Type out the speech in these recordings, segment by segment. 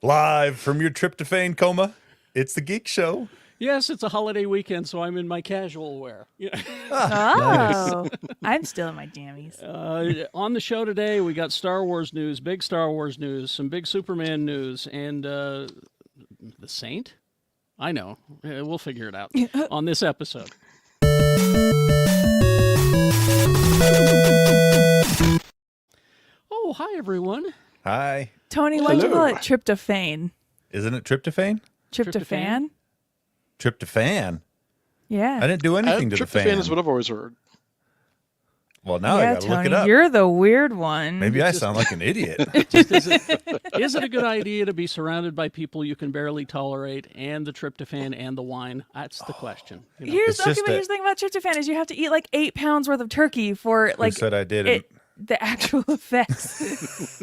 Live from your tryptophan coma, it's the Geek Show. Yes, it's a holiday weekend, so I'm in my casual wear. Oh, I'm still in my jammies. On the show today, we got Star Wars news, big Star Wars news, some big Superman news, and the Saint? I know. We'll figure it out on this episode. Oh, hi, everyone. Hi. Tony, why'd you call it tryptophan? Isn't it tryptophan? Tryptophan? Tryptophan? Yeah. I didn't do anything to the fan. Tryptophan is what I've always heard. Well, now yeah, I gotta Tony, look it up. You're the weird one. Maybe I sound like an idiot. Is it a good idea to be surrounded by people you can barely tolerate and the tryptophan and the wine? That's the question. You know? Here's the thing about tryptophan is you have to eat like 8 pounds worth of turkey for Who said I did it, the actual effects.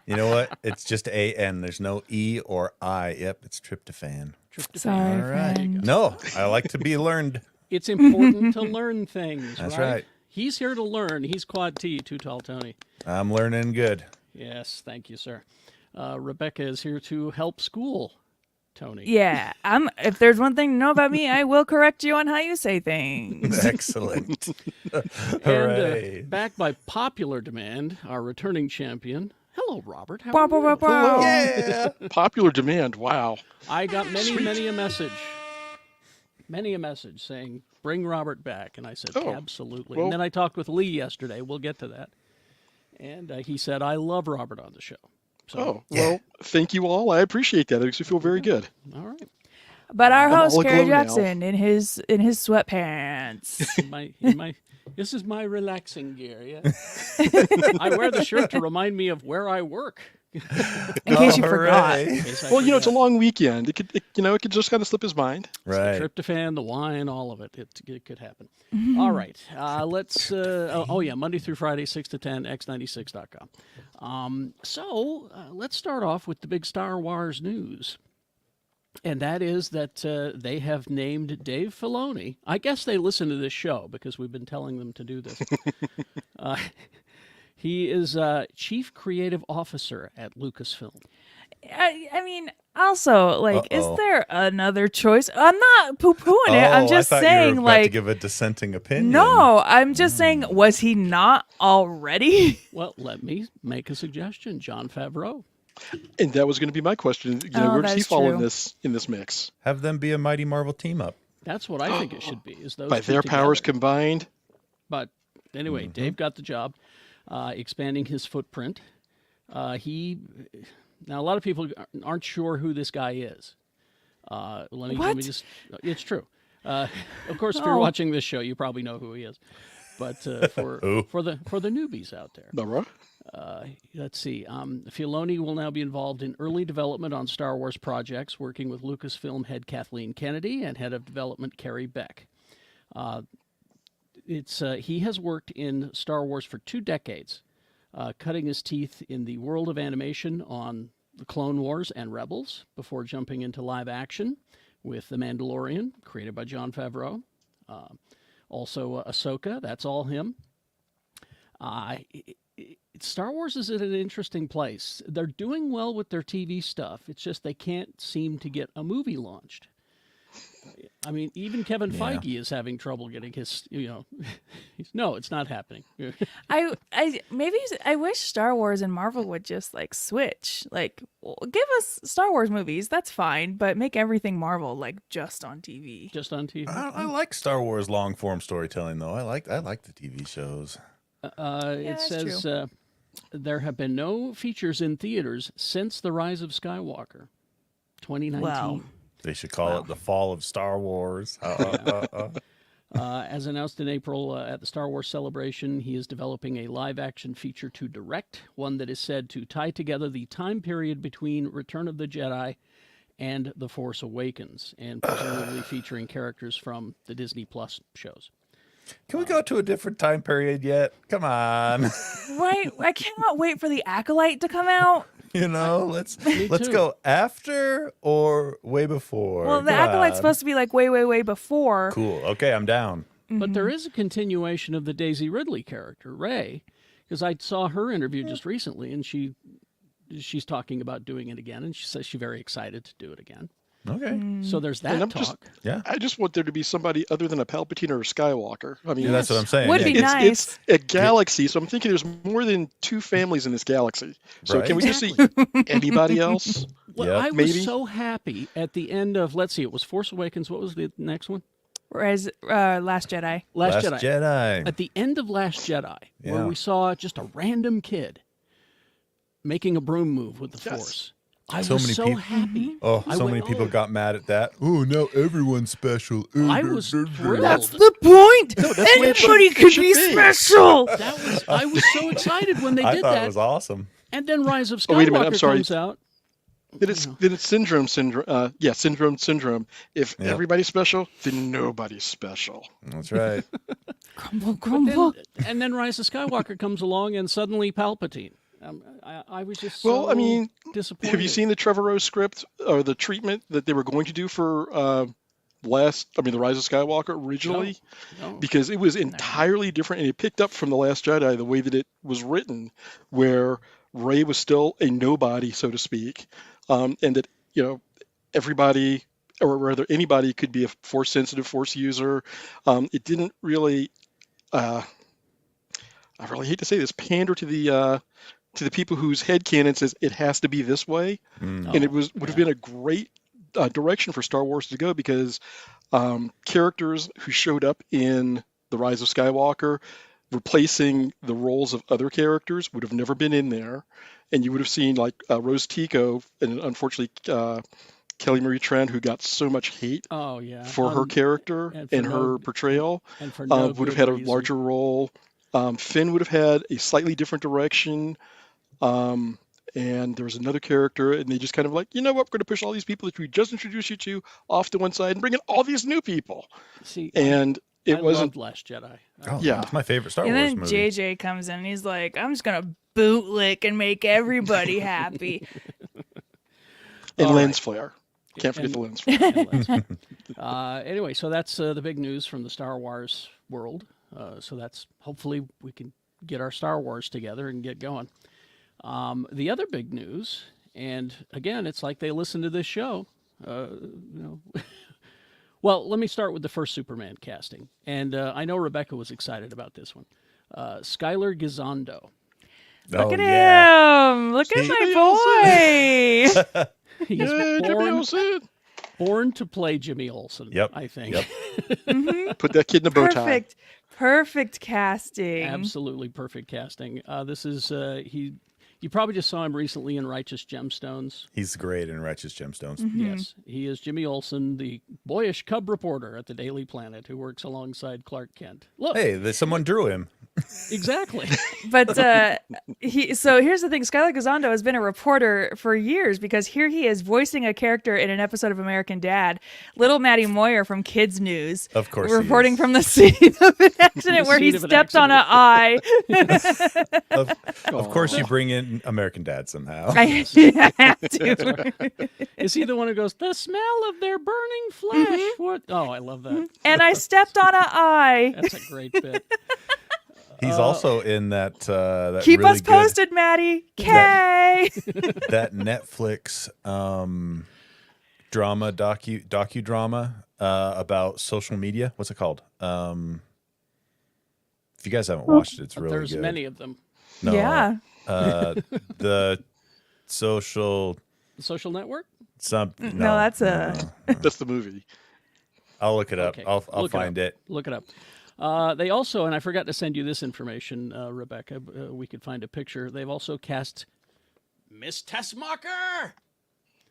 You know what? It's just A-N. There's no E or I. Yep, it's tryptophan. Sorry, All right. friend. No, I like to be learned. It's important to learn things, That's right. He's here to learn. He's Quad T, Too Tall Tony. I'm learning good. Yes, thank you, sir. Rebecca is here to help school Tony. Yeah, if there's one thing to know about me, I will correct you on how you say things. Excellent. And Hooray. back by popular demand, our returning champion. Hello, Robert. How Wah, are wah, you? wah, wah. Hello. Yeah. Popular demand. Wow. I got many a message saying, bring Robert back. And I said, Oh, absolutely. well- And then I talked with Lee yesterday. We'll get to that. And he said, I love Robert on the show. So, Oh, well, thank you all. I appreciate that. It makes me feel very good. all right. But our I'm host, all Kerry aglow now. Jackson, in his sweatpants. This is my relaxing gear, yeah. I wear the shirt to remind me of where I work. In case you forgot. Hooray. Well, it's a long weekend. It could just kind of slip his mind. Right. The tryptophan, the wine, all of it. It could happen. All right. Let's, Monday through Friday, 6 to 10, x96.com. Let's start off with the big Star Wars news. And that is that they have named Dave Filoni. I guess they listen to this show because we've been telling them to do this. He is Chief Creative Officer at Lucasfilm. I mean, also, is there another choice? I'm not poo-pooing it. I'm just I thought saying, you were about to give a dissenting opinion. no, I'm just saying, was he not already? Well, let me make a suggestion. Jon Favreau. And that was going to be my question. Where does he that's fall in true. this mix? Have them be a Mighty Marvel team up. That's what I think it should be. Is those By two their powers together. combined? But anyway, Dave got the job, expanding his footprint. Now a lot of people aren't sure who this guy is. Let me just. It's true. Of course, if you're watching this show, you probably know who he is. But for the newbies out there, No, let's see. Filoni will now be involved in early development on Star Wars projects, working with Lucasfilm head Kathleen Kennedy and head of development Carrie Beck. He has worked in Star Wars for 2 decades, cutting his teeth in the world of animation on the Clone Wars and Rebels before jumping into live action with The Mandalorian, created by Jon Favreau. Also Ahsoka, that's all him. Star Wars is at an interesting place. They're doing well with their TV stuff. It's just they can't seem to get a movie launched. I mean, even Kevin Feige is having trouble getting his, no, it's not happening. I wish Star Wars and Marvel would just switch. Give us Star Wars movies, that's fine, but make everything Marvel just on TV. Just on TV. I like Star Wars long form storytelling though. I like the TV shows. It says there have been no features in theaters since The Rise of Skywalker, 2019. Wow. They should call it the Fall of Star Wars. As announced in April at the Star Wars Celebration, he is developing a live-action feature to direct, one that is said to tie together the time period between Return of the Jedi and The Force Awakens, and presumably featuring characters from the Disney Plus shows. Can we go to a different time period yet? Come on. Right? I cannot wait for the Acolyte to come out. Let's too. go after or way before. Well, the Come Acolyte's on. supposed to be way before. Cool. Okay, I'm down. But there is a continuation of the Daisy Ridley character, Rey, because I saw her interview just recently, and she she's talking about doing it again, and she says she's very excited to do it again. Okay. So there's And that I'm talk. Yeah. I just want there to be somebody other than a Palpatine or a Skywalker. I mean, Yeah, that's what I'm saying. Would Yeah. be it's nice. a galaxy, so I'm thinking there's more than 2 families in this galaxy. So Right. can we just see Exactly. anybody else? Well, Yep. I was Maybe. so happy at the end of, let's see, it was Force Awakens. What was the next one? Whereas Last Jedi. Last Last Jedi. Jedi. At the end of Last Jedi, where Yeah. we saw just a random kid making a broom move with the Yes. Force. I So was many so people- happy. Oh, I so went, many people "Oh." got mad at that. Oh, now everyone's special. I was thrilled. That's the point. that's the way Anybody it could should be be. special. I was so excited when they I did thought that. it was awesome. And then Rise of Oh, wait a minute, I'm Skywalker sorry. comes out. Then it's syndrome. Syndrome. If Yep. everybody's special, then nobody's special. That's right. Crumble, Then, crumble. and then Rise of Skywalker comes along, and suddenly Palpatine. I was just so Well, I mean, disappointed. Have you seen the Trevorrow script or the treatment that they were going to do for the Rise of Skywalker originally? No. Because it was entirely different, and it picked up from The Last Jedi the way that it was written, where Rey was still a nobody, so to speak, and that everybody, or rather anybody, could be a Force-sensitive Force user. It didn't really, I really hate to say this, pander to the people whose headcanon says it has to be this way, and it would have been a great direction for Star Wars to go, because characters who showed up in The Rise of Skywalker replacing the roles of other characters would have never been in there, and you would have seen like Rose Tico, and unfortunately Kelly Marie Tran, who got so much hate Oh yeah. for her character and for and no- her portrayal, and for no would have good had a reason. larger role. Finn would have had a slightly different direction. And there was another character, and they just kind of like, you know what, we're going to push all these people that we just introduced you to off to one side and bring in all these new people. See, And I it wasn't. loved Last Jedi. Oh, Yeah. It's my favorite Star And Wars then movie. JJ comes in and he's like, I'm just going to bootlick and make everybody happy. And All lens right. flare. Can't forget And- the lens flare. Anyway, so that's the big news from the Star Wars world. So that's hopefully we can get our Star Wars together and get going. The other big news, and again, it's like they listen to this show. Well, let me start with the first Superman casting, and I know Rebecca was excited about this one. Skylar Gisondo. Look at yeah. him. Look at See? my boy. He's Yay, Jimmy born, Olsen. born to play Jimmy Olsen. Yep, I think. yep. Put that kid in a bow tie. Perfect casting. Absolutely perfect casting. This is he. You probably just saw him recently in Righteous Gemstones. He's great in Righteous Gemstones. Yes, he is Jimmy Olsen, the boyish cub reporter at the Daily Planet who works alongside Clark Kent. Look, Hey, someone drew him. exactly. But so here's the thing: Skylar Gisondo has been a reporter for years, because here he is voicing a character in an episode of American Dad, little Maddie Moyer from Kids News, Of course he reporting is. from the scene of an accident where he scene of an stepped on an eye. Of course, you bring in American Dad somehow. I have to. Is he the one who goes, the smell of their burning flesh? What? Oh, I love that. And I stepped on an eye. That's a great bit. He's also in that. That Keep really us posted, Maddie. Kay. Good, that Netflix drama docudrama about social media. What's it called? If you guys haven't watched it, it's really There's good. many of them. No, Yeah. The social The Social Network? something. No, that's a. That's the movie. I'll look it up. Okay, I'll look find it. Look it up. They also, and I forgot to send you this information, Rebecca. We could find a picture. They've also cast Miss Tessmacher,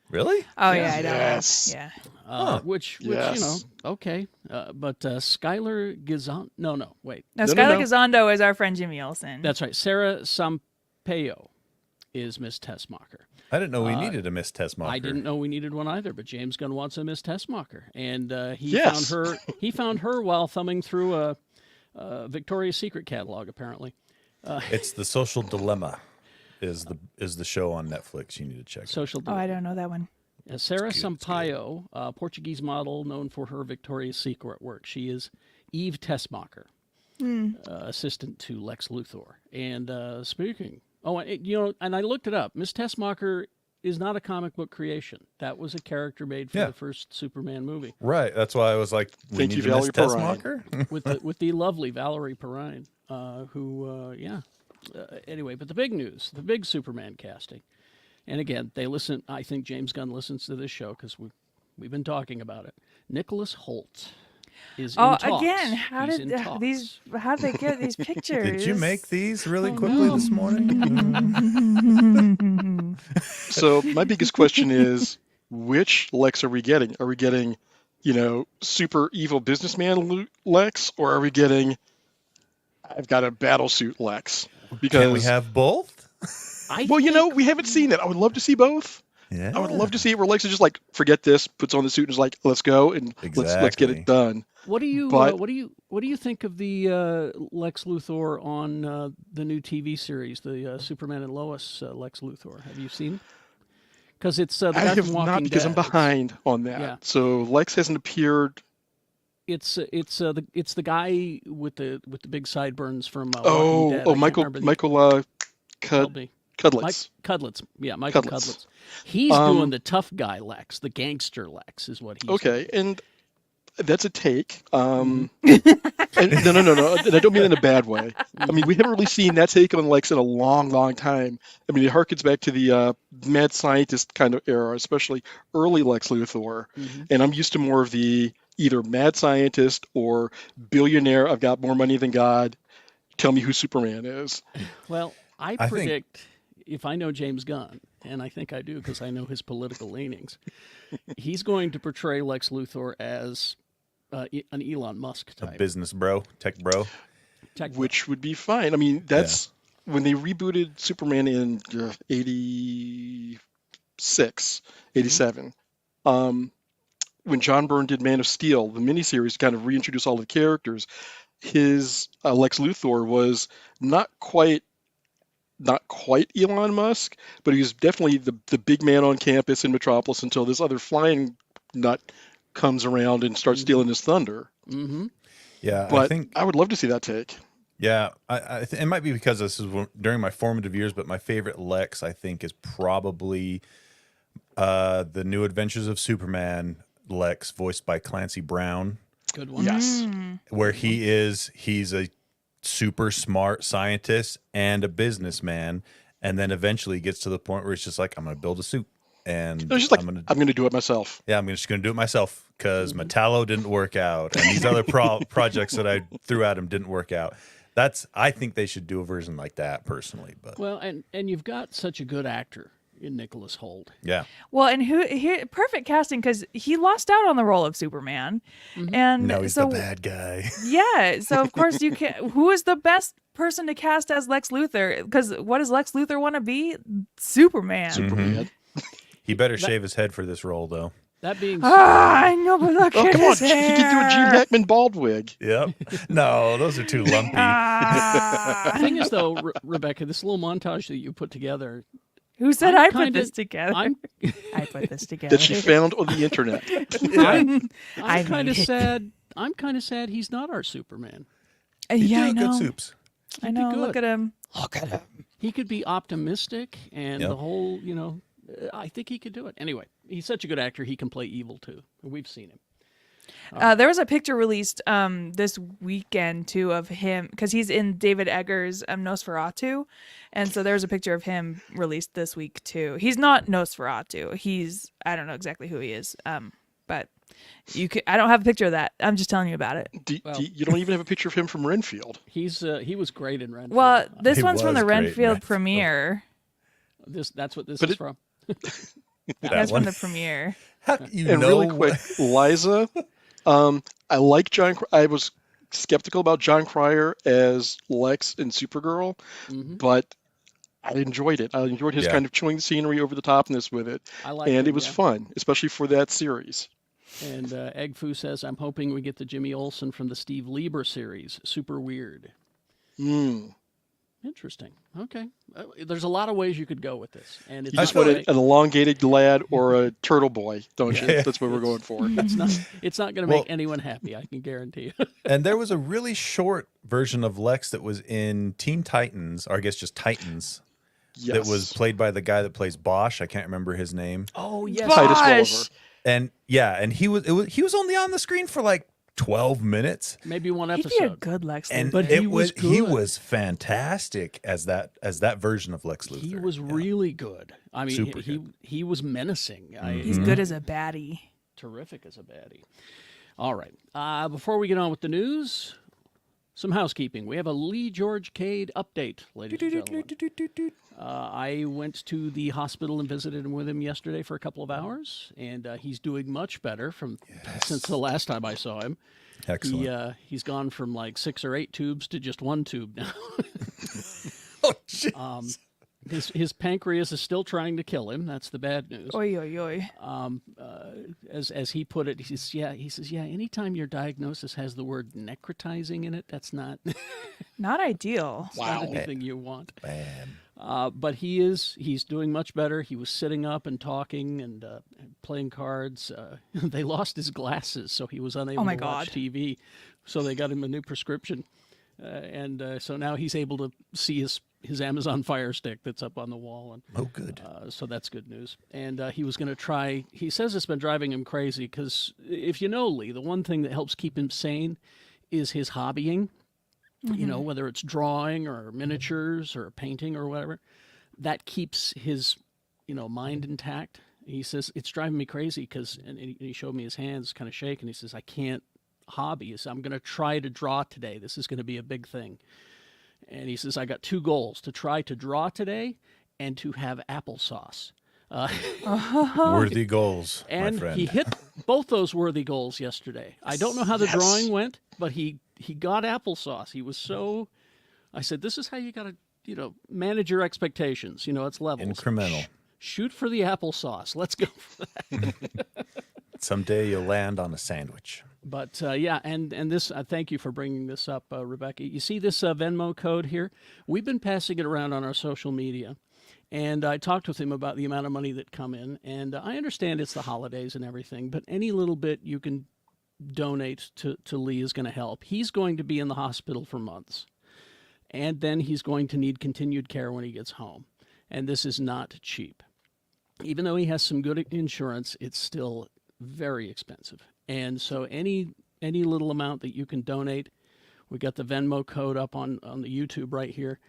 Really? Oh yeah, I know. Yes. Yeah. which Yes. okay. But Skylar Gisondo. No, wait. Now No, Skylar no. Gisondo is our friend Jimmy Olsen. That's right. Sarah Sampaio is Miss Tessmacher. I didn't know we needed a Miss Tessmacher. I didn't know we needed one either, but James Gunn wants a Miss Tessmacher, and he Yes. found her. He found her while thumbing through a Victoria's Secret catalog. Apparently, It's The Social Dilemma. Is the show on Netflix? You need to check. social. Oh, I don't know that one. Sarah It's good, it's Sampaio, Portuguese model known for her Victoria's Secret work. She is Eve Tessmacher, assistant to Lex Luthor. And speaking Oh, and I looked it up. Miss Tessmacher is not a comic book creation. That was a character made for Yeah. the first Superman movie Right. That's why I was like, we Thank need you, to miss Valerie Perrine. Tessmacher. with the lovely Valerie Perrine, who anyway. But the big news, the big Superman casting, and again, they listen. I think James Gunn listens to this show because we've been talking about it. Nicholas Hoult is in talks. again, He's in talks. how did they get these pictures? Did you make these really quickly this morning? So my biggest question is, which Lex are we getting? Are we getting, super evil businessman Lex, or are we getting, I've got a battle suit Lex? Because Can we have both? we haven't seen it. I would love to see both. Yeah. I would love to see it where Lex is just like, forget this, puts on the suit and is like, let's go and let's get it done. What do you But- what do you think of the Lex Luthor on the new TV series, the Superman and Lois Lex Luthor? Have you seen? Because it's the guy I have from Walking not because I'm Dead. behind on that. Yeah. So Lex hasn't appeared. It's the guy with the big sideburns from Walking Dead. I can't Michael remember the- Michael help me. Cudlitz. Mike Cudlitz. Yeah, Michael Cudlitz. Cudlitz. He's doing the tough guy Lex, the gangster Lex is what he's Okay, and that's a take. Mm-hmm. And no. And I don't mean it in a bad way. I mean, we haven't really seen that take on Lex in a long, long time. I mean, it harkens back to the mad scientist kind of era, especially early Lex Luthor. Mm-hmm. And I'm used to more of the either mad scientist or billionaire, I've got more money than God, tell me who Superman is. Well, I think- predict, if I know James Gunn, and I think I do because I know his political leanings, he's going to portray Lex Luthor as an Elon Musk A type. business bro, tech bro. Tech bro. Which would be fine. I mean, that's when they rebooted Superman in 86, 87. When John Byrne did Man of Steel, the miniseries to kind of reintroduce all the characters, his Lex Luthor was not quite Elon Musk, but he was definitely the big man on campus in Metropolis until this other flying nut comes around and starts stealing his thunder. Mm-hmm. Yeah, But I think. I would love to see that take. Yeah, it might be because this is during my formative years, but my favorite Lex, I think, is probably the New Adventures of Superman Lex, voiced by Clancy Brown, Good one. Yes. where he's a super smart scientist and a businessman, and then eventually gets to the point where it's just like, I'm going to build a suit, and It was just like, I'm I'm going going to do it myself. I'm just going to do it myself because Metallo didn't work out, and these other projects that I threw at him didn't work out. I think they should do a version like that personally, but Well, and you've got such a good actor in Nicholas Hoult. yeah. Well, and perfect casting because he lost out on the role of Superman, and No, he's so the bad guy. yeah. So of course you can. Who is the best person to cast as Lex Luthor? Because what does Lex Luthor want to be? Superman. Superman. He better shave his head for this role, though. That being I know, but look Oh, at come on. his He could do a Gene hair. Hackman bald wig. Yep. No, those are too lumpy. the thing is, though, Rebecca, this little montage that you put together, Who said I'm I put kinda- this together? I'm I put this together. That she found on the internet. I'm I kind of made it. sad. I'm kind of sad he's not our Superman. He Yeah, I do good know. soups. I know. good. Look at him. He could be optimistic and Yep. the whole, I think he could do it. Anyway, he's such a good actor. He can play evil too. We've seen him. There was a picture released this weekend too of him because he's in David Eggers' Nosferatu, and so there's a picture of him released this week too. He's not Nosferatu. I don't know exactly who he is. But I don't have a picture of that. I'm just telling you about it. You don't even have a picture of him from Renfield. He was great in Renfield. Well, this He one's from was the great in Renfield Renfield. premiere. That's what this But is it- from. That's one. from the premiere. How do you And know really quick, Liza, I like John. I was skeptical about John Cryer as Lex in Supergirl, but I enjoyed it. I enjoyed his Yeah. kind of chewing the scenery over the topness with it, I like and it, it was yeah. fun, especially for that series. And Egg Foo says, I'm hoping we get the Jimmy Olsen from the Steve Lieber series. Super weird. Mm. Interesting. Okay. There's a lot of ways you could go with this. And it's You just not want gonna an elongated lad or a turtle boy, don't you? Yeah. That's what we're going for. it's not going to Well- make anyone happy, I can guarantee you. And there was a really short version of Lex that was in Teen Titans, or I guess just Titans, Yes. that was played by the guy that plays Bosch. I can't remember his name. Oh yes, Titus Gosh. Welliver. And yeah, and he was only on the screen for like 12 minutes. maybe one He'd episode. be a good Lex Luthor. And But he was he good. was fantastic as that version of Lex Luthor. He was really good. I mean, Super he was menacing. He's good as a baddie. Terrific as a baddie. All right. Before we get on with the news, some housekeeping. We have a Lee George Cade update, ladies and gentlemen. I went to the hospital and visited him with him yesterday for a couple of hours, and he's doing much better since the last time I saw him. Excellent. He's gone from like 6 or 8 tubes to just 1 tube now. Oh, jeez. His pancreas is still trying to kill him. That's the bad news. Oi, oi, oi. As he put it, he says, anytime your diagnosis has the word necrotizing in it, that's not, Not ideal. not anything you want. Man. But he's doing much better. He was sitting up and talking and playing cards. They lost his glasses, so he was unable my to watch God. TV. So they got him a new prescription. So now he's able to see his Amazon Fire Stick that's up on the wall. And Oh, good. so that's good news. And he was going to try. He says it's been driving him crazy because if you know Lee, the one thing that helps keep him sane is his hobbying. You know, whether it's drawing or miniatures or painting or whatever, that keeps his mind intact. He says it's driving me crazy because, and he showed me his hands kind of shaking. He says I can't hobby. He says, I'm going to try to draw today. This is going to be a big thing. And he says, I got 2 goals: to try to draw today and to have applesauce. Worthy goals, And my friend. he hit both those worthy goals yesterday. I don't know how the drawing went, but he got applesauce. He was so. I said, this is how you got to manage your expectations. It's levels. Incremental. Shoot for the applesauce. Let's go for that. Someday you'll land on a sandwich. But and this, thank you for bringing this up, Rebecca. You see this Venmo code here? We've been passing it around on our social media, and I talked with him about the amount of money that come in. And I understand it's the holidays and everything, but any little bit you can donate to Lee is going to help. He's going to be in the hospital for months, and then he's going to need continued care when he gets home. And this is not cheap. Even though he has some good insurance, it's still very expensive. And so any little amount that you can donate, we got the Venmo code up on the YouTube right here.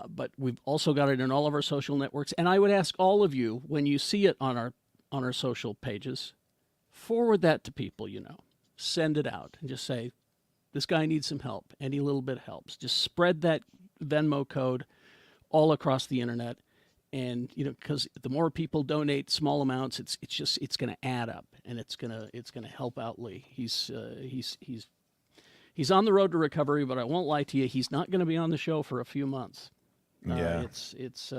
But we've also got it in all of our social networks. And I would ask all of you, when you see it on our social pages, forward that to people you know. Send it out and just say, this guy needs some help. Any little bit helps. Just spread that Venmo code all across the internet. And because the more people donate small amounts, it's going to add up, and it's going to help out Lee. He's on the road to recovery, but I won't lie to you, he's not going to be on the show for a few months. Yeah. It's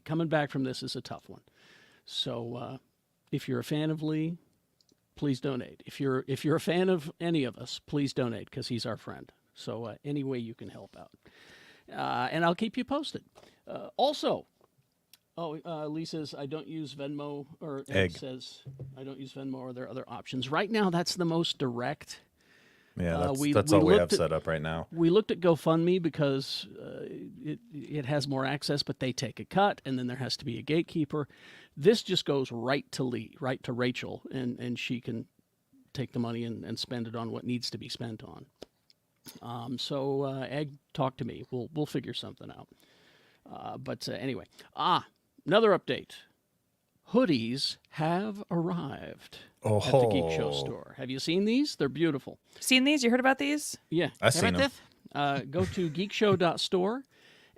coming back from this is a tough one. So if you're a fan of Lee, please donate. If you're a fan of any of us, please donate because he's our friend. So any way you can help out. And I'll keep you posted. Also, Lee says, I don't use Venmo, or Egg says, I don't use Venmo, or there are other options. Right now, that's the most direct. Yeah, that's all we have set up right now. We looked at GoFundMe because it has more access, but they take a cut, and then there has to be a gatekeeper. This just goes right to Lee, right to Rachel, and she can take the money and spend it on what needs to be spent on. So Egg, talk to me. We'll figure something out. But anyway, another update. Hoodies have arrived at the Geekshow store. Have you seen these? They're beautiful. Seen these? You heard about these? Yeah. I've seen them. Go to geekshow.store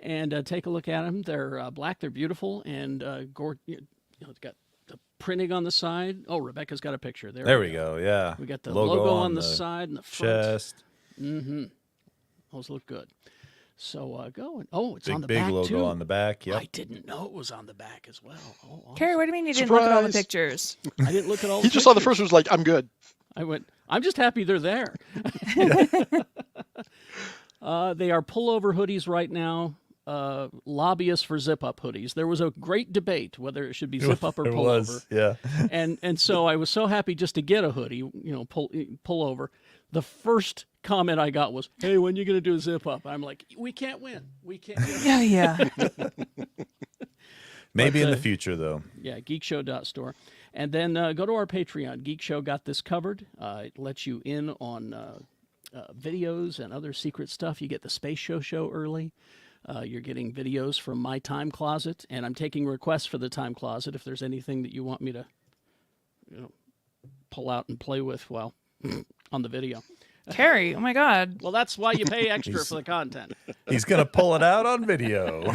and take a look at them. They're black. They're beautiful. And it's got the printing on the side. Oh, Rebecca's got a picture. There we go. Yeah. We got the logo on the side and the front. Chest. Mm-hmm. Those look good. So go and it's big, on the big back logo too. on the back. Yep. I didn't know it was on the back as well. Oh, awesome. Carrie, what do you mean you didn't look at all the Surprise. pictures? I didn't look at all. He just saw the first one, was like, I'm good. I went, I'm just happy they're there. They are pullover hoodies right now. Lobbyists for zip-up hoodies. There was a great debate whether it should be zip-up or There pullover. was, yeah. And so I was so happy just to get a hoodie, pull over. The first comment I got was, "Hey, when you going to do a zip up?" I'm like, "We can't win. We can't." Yeah. Maybe But, in the future, though. Yeah, geekshow.store. And then go to our Patreon. Geek Show got this covered. It lets you in on videos and other secret stuff. You get the Space Show early. You're getting videos from my time closet, and I'm taking requests for the time closet if there's anything that you want me to pull out and play with while on the video. Carrie, oh my God. Well, that's why you pay extra for the content. He's going to pull it out on video.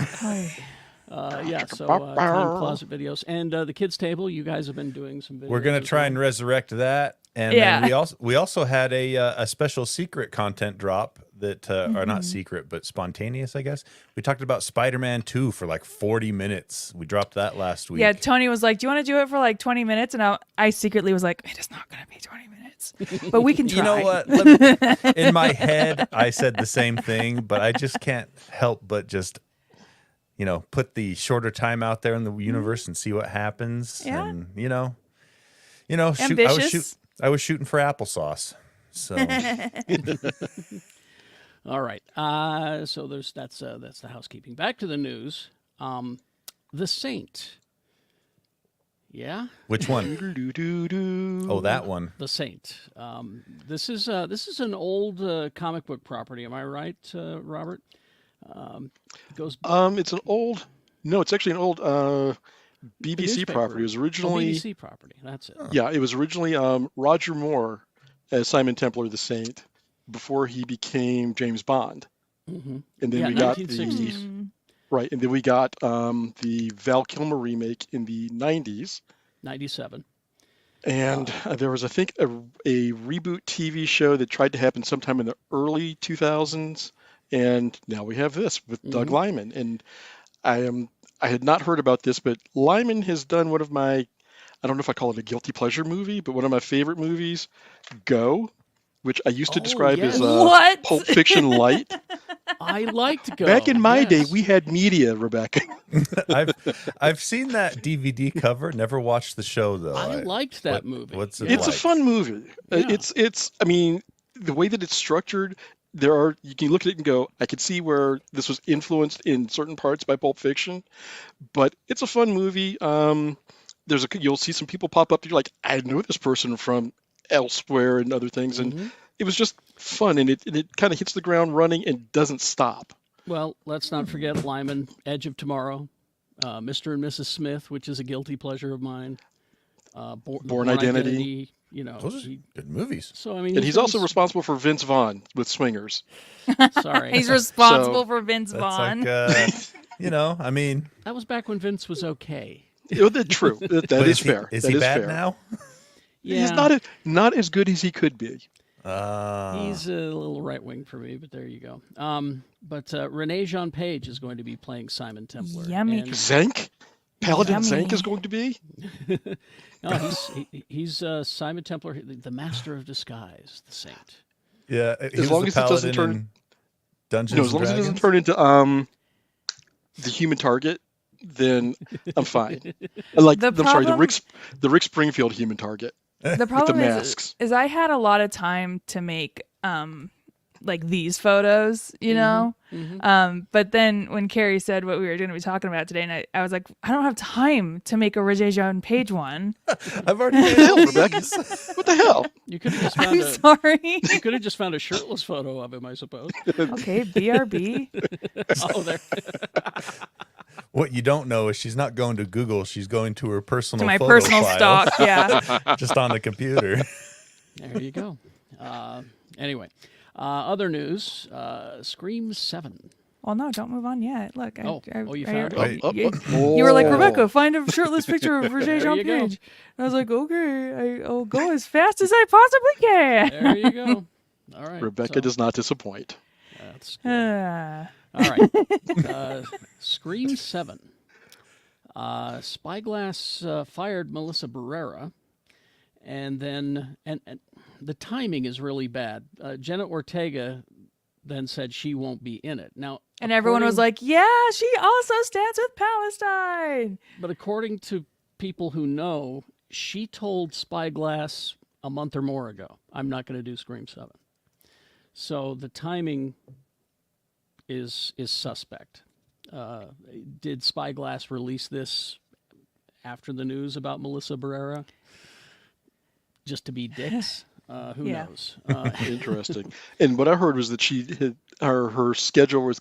So time closet videos. And the kids' table, you guys have been doing some videos. We're going to try and resurrect that. And Yeah. then we also had a special secret content drop that are not secret, but spontaneous, I guess. We talked about Spider-Man 2 for like 40 minutes. We dropped that last week. Yeah, Tony was like, "Do you want to do it for like 20 minutes?" And I secretly was like, "It is not going to be 20 minutes, but we can try." You know what? In my head, I said the same thing, but I just can't help but just, put the shorter time out there in the universe and see what happens. Yeah. And, Ambitious. I was shooting for applesauce. So All right. So that's the housekeeping. Back to the news. The Saint. Yeah. which one? Oh, that one. The Saint. This is an old comic book property. Am I right, Robert? Goes. It's an old. No, it's actually an old BBC newspaper. property. It was originally. BBC property. That's it. Yeah, it was originally Roger Moore as Simon Templar the Saint before he became James Bond. Mm-hmm. And then Yeah, we got 1960s. right, and then we got the Val Kilmer remake in the 90s. 97. And there was, I think, a reboot TV show that tried to happen sometime in the early 2000s. And now we have this with Doug Liman. And I had not heard about this, but Liman has done one of my, I don't know if I call it a guilty pleasure movie, but one of my favorite movies, Go, which I used to describe yes. as What? Pulp Fiction light. I liked Go. Back in my yes. day, we had media, Rebecca. I've seen that DVD cover. Never watched the show though. I liked that movie. What's it It's like? a fun movie. Yeah. It's. I mean, the way that it's structured, you can look at it and go, I could see where this was influenced in certain parts by Pulp Fiction, but it's a fun movie. You'll see some people pop up. You're like, I know this person from elsewhere and other things, and it was just fun, and it kind of hits the ground running and doesn't stop. Well, let's not forget Lyman, Edge of Tomorrow, Mr. and Mrs. Smith, which is a guilty pleasure of mine. Born Identity. Those are good movies. So I mean, And he's also responsible for Vince Vaughn with Swingers. Sorry, He's responsible So- for Vince That's Vaughn. like, I mean, that was back when Vince was okay. True. That but is fair. Is That he is bad fair. now? Yeah, He's not as good as he could be. He's a little right wing for me, but there you go. But Renee Jean Page is going to be playing Simon Templar. Yummy. And, Zank? Paladin Yummy. Zank is going to be? no, he's Simon Templar, the master of disguise, the Saint. Yeah, As long as it doesn't turn. Dungeons No, as long and as it doesn't Dragons? turn into the human target, then I'm fine. Like The I'm sorry, problem- the Rick Springfield human target. The problem masks. is I had a lot of time to make like these photos, you know. But then when Carrie said what we were going to be talking about today, and I was like, I don't have time to make a Renee Jean Page one. I've already made Hell, all Rebecca, these. what the hell? You could have just found I'm sorry. you could have just found a shirtless photo of him, I suppose. Okay, BRB. Oh, there. What you don't know is she's not going to Google. She's going to her personal To my photo personal file, stock, yeah. just on the computer. There you go. Anyway, other news: Scream 7. Well, no, don't move on yet. Look. You found it? Wait. You were like, Rebecca, find a shirtless picture of Renee There Jean you go. Page. And I was like, okay, I'll go as fast as I possibly can. There you go. All right. Rebecca so does not disappoint. That's Uh, all right. Scream 7. Spyglass fired Melissa Barrera, and then and the timing is really bad. Jenna Ortega then said she won't be in it. Now, and everyone was according- like, yeah, she also stands with Palestine. but according to people who know, she told Spyglass a month or more ago, I'm not going to do Scream 7. So the timing is suspect. Did Spyglass release this after the news about Melissa Barrera? Just to be dicks? Who Yeah. knows? Interesting. And what I heard was that she had her schedule with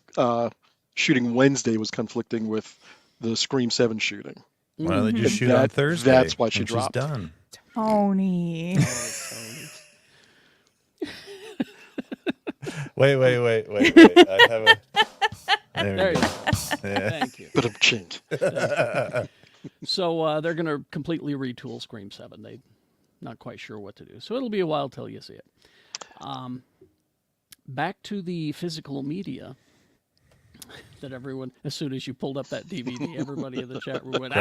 shooting Wednesday was conflicting with the Scream 7 shooting. Why don't they just And shoot on Thursday? that's why she when dropped. She's done. Tony. Wait. I have a. There you go. Yeah. Thank you. But a chink. So they're going to completely retool Scream 7. They're not quite sure what to do. So it'll be a while till you see it. Back to the physical media that everyone, as soon as you pulled up that DVD, everybody in the chat room went,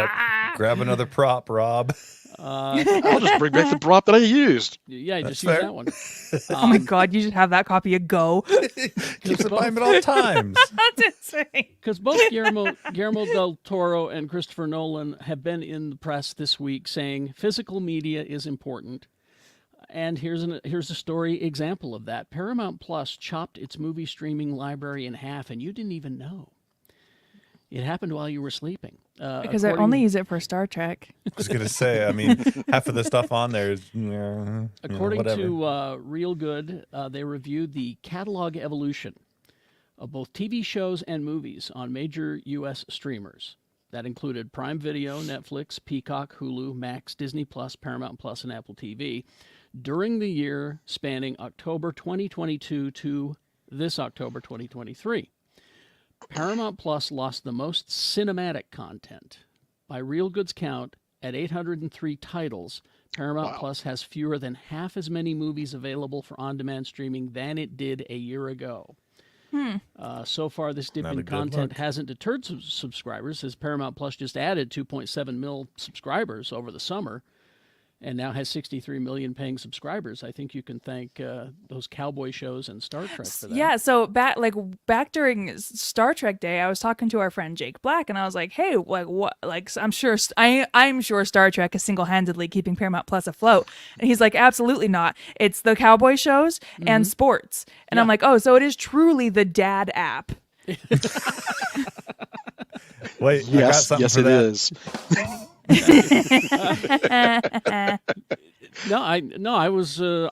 Grab another prop, Rob. I'll just bring back the prop that I used. Yeah, just fair. use that one. Oh my God, you should have that copy of Go. Keeps it by him at all times. That's insane. Because both Guillermo del Toro and Christopher Nolan have been in the press this week saying physical media is important. And here's a story example of that. Paramount Plus chopped its movie streaming library in half, and you didn't even know. It happened while you were sleeping. Because I only use it for Star Trek. I was gonna say. I mean, half of the stuff on there is. According whatever. to Real Good, they reviewed the catalog evolution of both TV shows and movies on major U.S. streamers. That included Prime Video, Netflix, Peacock, Hulu, Max, Disney Plus, Paramount Plus, and Apple TV during the year spanning October 2022 to this October 2023. Paramount Plus lost the most cinematic content. By Real Good's count, at 803 titles, Paramount Plus has fewer than half as many movies available for on-demand streaming than it did a year ago. So far, this dip Not in a good content look. hasn't deterred subscribers, as Paramount Plus just added 2.7 mil subscribers over the summer and now has 63 million paying subscribers. I think you can thank those cowboy shows and Star Trek for that. Yeah, so back during Star Trek Day, I was talking to our friend Jake Black, and I was like, "Hey, what? I'm sure Star Trek is single-handedly keeping Paramount Plus afloat." And he's like, "Absolutely not. It's the cowboy shows and sports." And I'm like, "Oh, so it is truly the dad app." Wait, I got something Yes, for it that. is.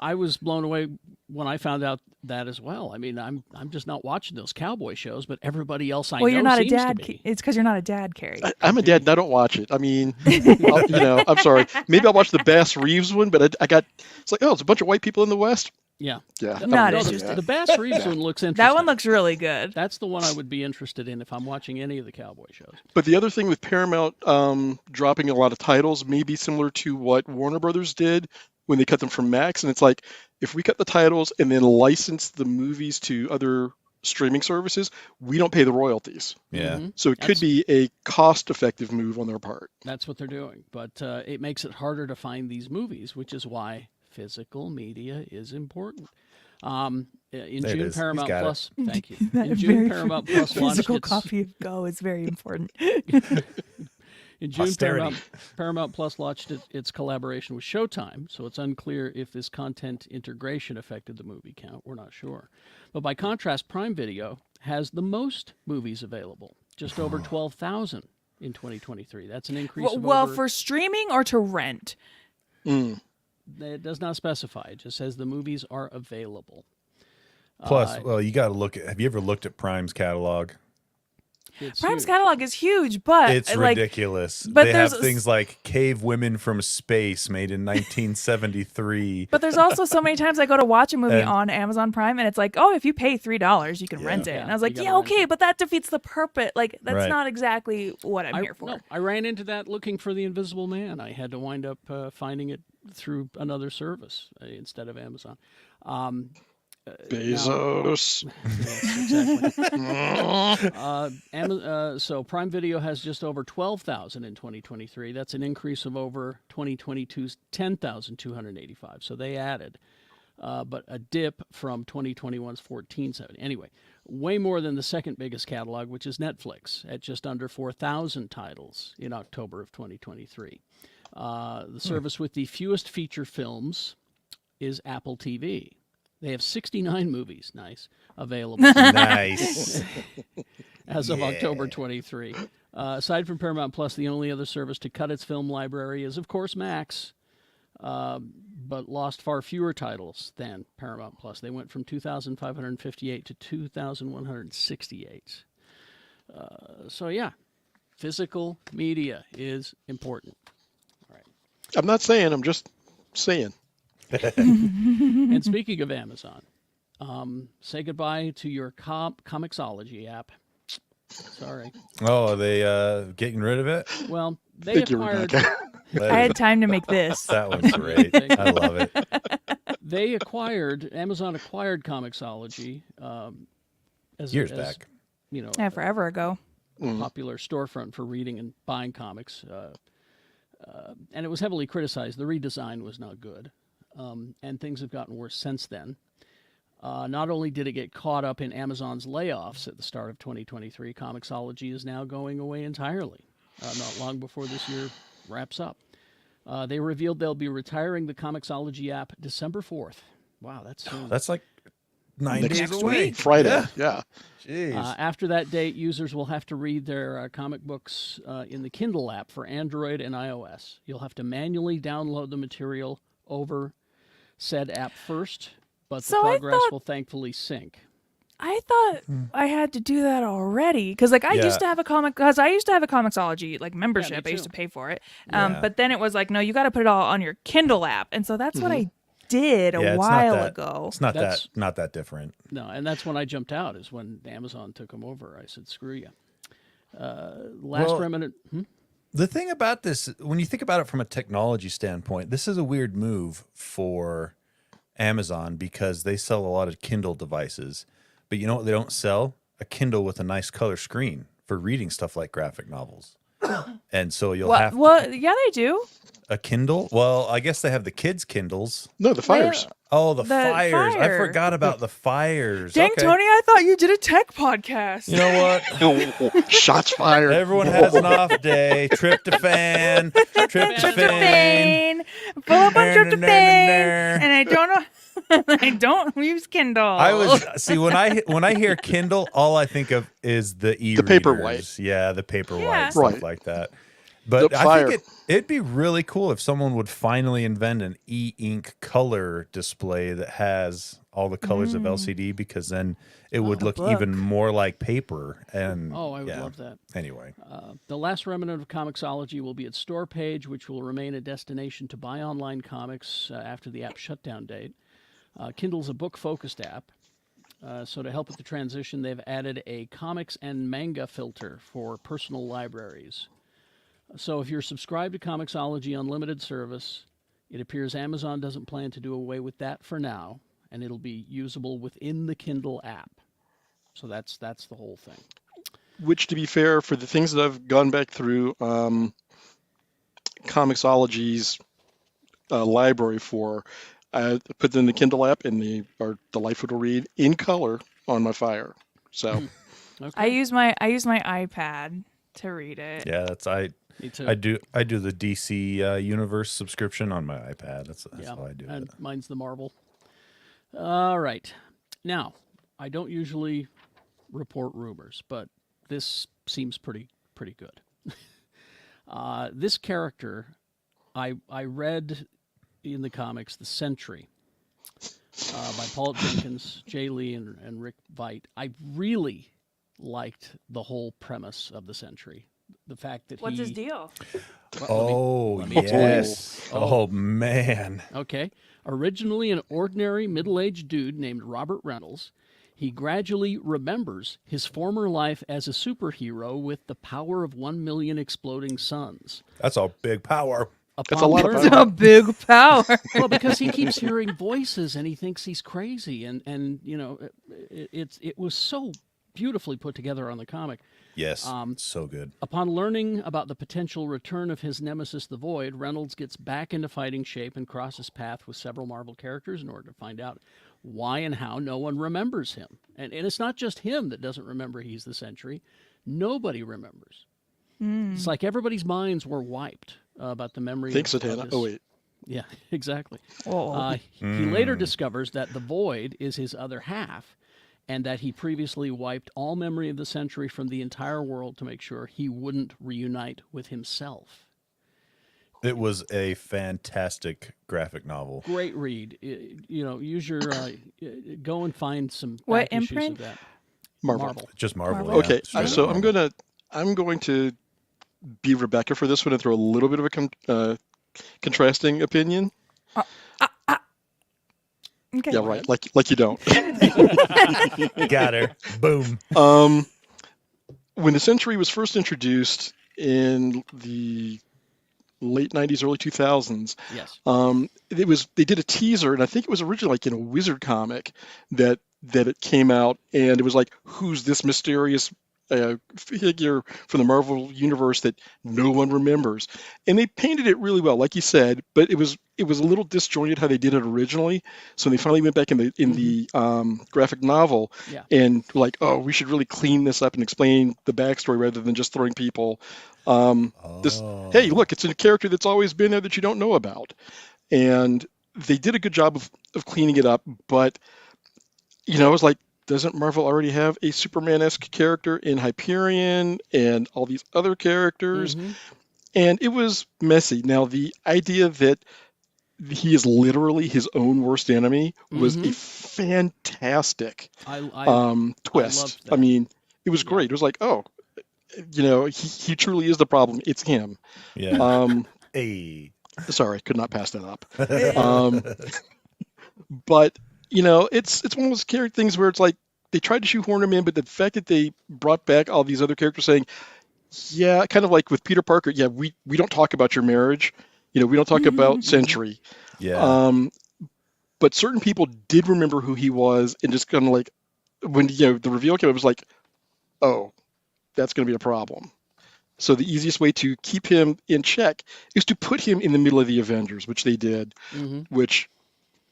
I was blown away when I found out that as well. I mean, I'm just not watching those cowboy shows, but everybody else I know You're not a seems dad. to be. It's because you're not a dad, Carrie. I'm a dad and I don't watch it. I mean, I'm sorry. Maybe I'll watch the Bass Reeves one, but it's like, oh, it's a bunch of white people in the West. Yeah. Yeah. Not No, interested. the Bass Reeves one looks interesting. That one looks really good. That's the one I would be interested in if I'm watching any of the cowboy shows. But the other thing with Paramount dropping a lot of titles may be similar to what Warner Brothers did when they cut them from Max. And it's like, if we cut the titles and then license the movies to other streaming services, we don't pay the royalties. Yeah. So it could be a cost-effective move on their part. That's what they're doing. But it makes it harder to find these movies, which is why physical media is important. In There it June, is. He's Paramount got it. Plus. Thank you. That In June, very Paramount Plus launched physical its copy of Go is very important. In June, Posterity. Paramount Plus launched its collaboration with Showtime, so it's unclear if this content integration affected the movie count. We're not sure. But by contrast, Prime Video has the most movies available, just over 12,000 in 2023. That's an increase of Well, over... for streaming or to rent? It does not specify. It just says the movies are available. Plus, well, you got to look at. Have you ever looked at Prime's catalog? It's Prime's huge. catalog is huge, but It's ridiculous. but They have there's- things like Cave Women from Space, made in 1973. But there's also so many times I go to watch a movie And- on Amazon Prime, and it's like, oh, if you pay $3, you can rent it. Yeah, And I was you like, gotta yeah, rent okay, it. but that defeats the purpose. Like, that's Right. not exactly what I'm here for. No, I ran into that looking for The Invisible Man. I had to wind up finding it through another service instead of Amazon. Bezos. Yes, exactly. So Prime Video has just over 12,000 in 2023. That's an increase of over 2022's 10,285. So they added, but a dip from 2021's 1470. Anyway, way more than the second biggest catalog, which is Netflix, at just under 4,000 titles in October of 2023. The service with the fewest feature films is Apple TV. They have 69 movies, nice, available Nice. as of October 23. Aside from Paramount Plus, the only other service to cut its film library is, of course, Max, but lost far fewer titles than Paramount Plus. They went from 2,558 to 2,168. So, yeah, physical media is important. All right. I'm not saying, I'm just saying. And speaking of Amazon, say goodbye to your Comixology app. Sorry. Oh, are they getting rid of it? Well, they Thank you, acquired. Rebecca. I had time to make this. That one's great. I love it. Amazon acquired Comixology Years as, back. You know, Yeah, forever ago. a popular storefront for reading and buying comics, and it was heavily criticized. The redesign was not good, and things have gotten worse since then. Not only did it get caught up in Amazon's layoffs at the start of 2023, Comixology is now going away entirely, not long before this year wraps up. They revealed they'll be retiring the Comixology app December 4th. Wow, that's soon. That's like 9 days Next away. week, Friday. Yeah. Jeez. After that date, users will have to read their comic books in the Kindle app for Android and iOS. You'll have to manually download the material over said app first, but the So I progress thought- will thankfully sync. I thought I had to do that already because, like, I Yeah. used to have a Comixology like membership. I used too. to pay for it, Yeah. but then it was like, no, you got to put it all on your Kindle app, and so that's what I did Yeah, a it's not while that- ago. It's not That's- that different. No, and that's when I jumped out, is when Amazon took them over. I said, screw you. Last Well- remnant. The thing about this, when you think about it from a technology standpoint, this is a weird move for Amazon because they sell a lot of Kindle devices. But you know what they don't sell? A Kindle with a nice color screen for reading stuff like graphic novels. And so you'll have Yeah, they do. a Kindle. Well, I guess they have the kids' Kindles. No, the fires. Oh, the The fires. I Fire. forgot about the fires. Dang, Okay. Tony, I thought you did a tech podcast. You know what? Shots fired. Everyone has an off day. Tryptophan. Tryptophan. Full up on Ner, ner, tryptophan, ner, ner. and I don't know. I don't use Kindle. I was see when I hear Kindle, all I think of is the Paperwhite. Yeah, the Paperwhite Yeah. stuff Right. like that. But The I Fire. think it'd be really cool if someone would finally invent an e-ink color display that has all the colors of LCD, because then it would look book. even more like paper. And Oh, I would yeah. love that. Anyway, The last remnant of Comixology will be its store page, which will remain a destination to buy online comics after the app shutdown date. Kindle's a book-focused app, so to help with the transition, they've added a comics and manga filter for personal libraries. So if you're subscribed to Comixology Unlimited service, it appears Amazon doesn't plan to do away with that for now, and it'll be usable within the Kindle app. So that's the whole thing. Which, to be fair, for the things that I've gone back through Comixology's library for, I put them in the Kindle app, and they are delightful to read in color on my Fire. So Okay. I use my iPad to read it. yeah, Me too. I do the DC Universe subscription on my iPad. That's how I do it. And mine's the Marvel. All right. Now, I don't usually report rumors, but this seems pretty good. This character, I read in the comics, The Sentry, by Paul Jenkins, Jay Lee, and Rick Veidt. I really liked the whole premise of The Sentry. The fact that What's his deal? Oh, me yes. Oh. Oh, man. Okay. Originally an ordinary middle-aged dude named Robert Reynolds, he gradually remembers his former life as a superhero with the power of 1 million exploding suns. That's a big power. That's a lot of learning- power. A big power. Well, because he keeps hearing voices and he thinks he's crazy, and you know, it was so beautifully put together on the comic. Yes. So good. Upon learning about the potential return of his nemesis, the Void, Reynolds gets back into fighting shape and crosses path with several Marvel characters in order to find out why and how no one remembers him. And it's not just him that doesn't remember he's the Sentry. Nobody remembers. It's like everybody's minds were wiped about the memory thanks, of Satana. this- Oh, wait. Yeah, exactly. Whoa. He later discovers that the Void is his other half, and that he previously wiped all memory of the Sentry from the entire world to make sure he wouldn't reunite with himself. It was a fantastic graphic novel. Great read. Use your go and find some What back issues imprint? of that. Marvel. Just Marvel. Marvel. Yeah, Okay, straight so up I'm Marvel. going to be Rebecca for this one and throw a little bit of a contrasting opinion. Okay. Yeah, right. Like you don't. Got her. Boom. When the Century was first introduced in the late 90s, early 2000s, Yes. they did a teaser, and I think it was originally like in a Wizard comic that it came out, and it was like, who's this mysterious figure from the Marvel universe that no one remembers? And they painted it really well, like you said, but it was a little disjointed how they did it originally. So they finally went back in the graphic novel Yeah. and like, oh, we should really clean this up and explain the backstory rather than just throwing people this. Hey, look, it's a character that's always been there that you don't know about, and they did a good job of cleaning it up. But I was like, doesn't Marvel already have a Superman-esque character in Hyperion and all these other characters? Mhm. And it was messy. Now, the idea that he is literally his own worst enemy was a fantastic twist. loved that. I mean, it was great. It was like, oh, he truly is the problem. It's him. Yeah. Hey. Sorry, could not pass that up. But it's one of those character things where it's like they tried to shoehorn him in, but the fact that they brought back all these other characters saying, yeah, kind of like with Peter Parker, yeah, we don't talk about your marriage, we don't talk about Sentry. Yeah. But certain people did remember who he was, and just kind of like when the reveal came, it was like, oh, that's going to be a problem. So the easiest way to keep him in check is to put him in the middle of the Avengers, which they did, which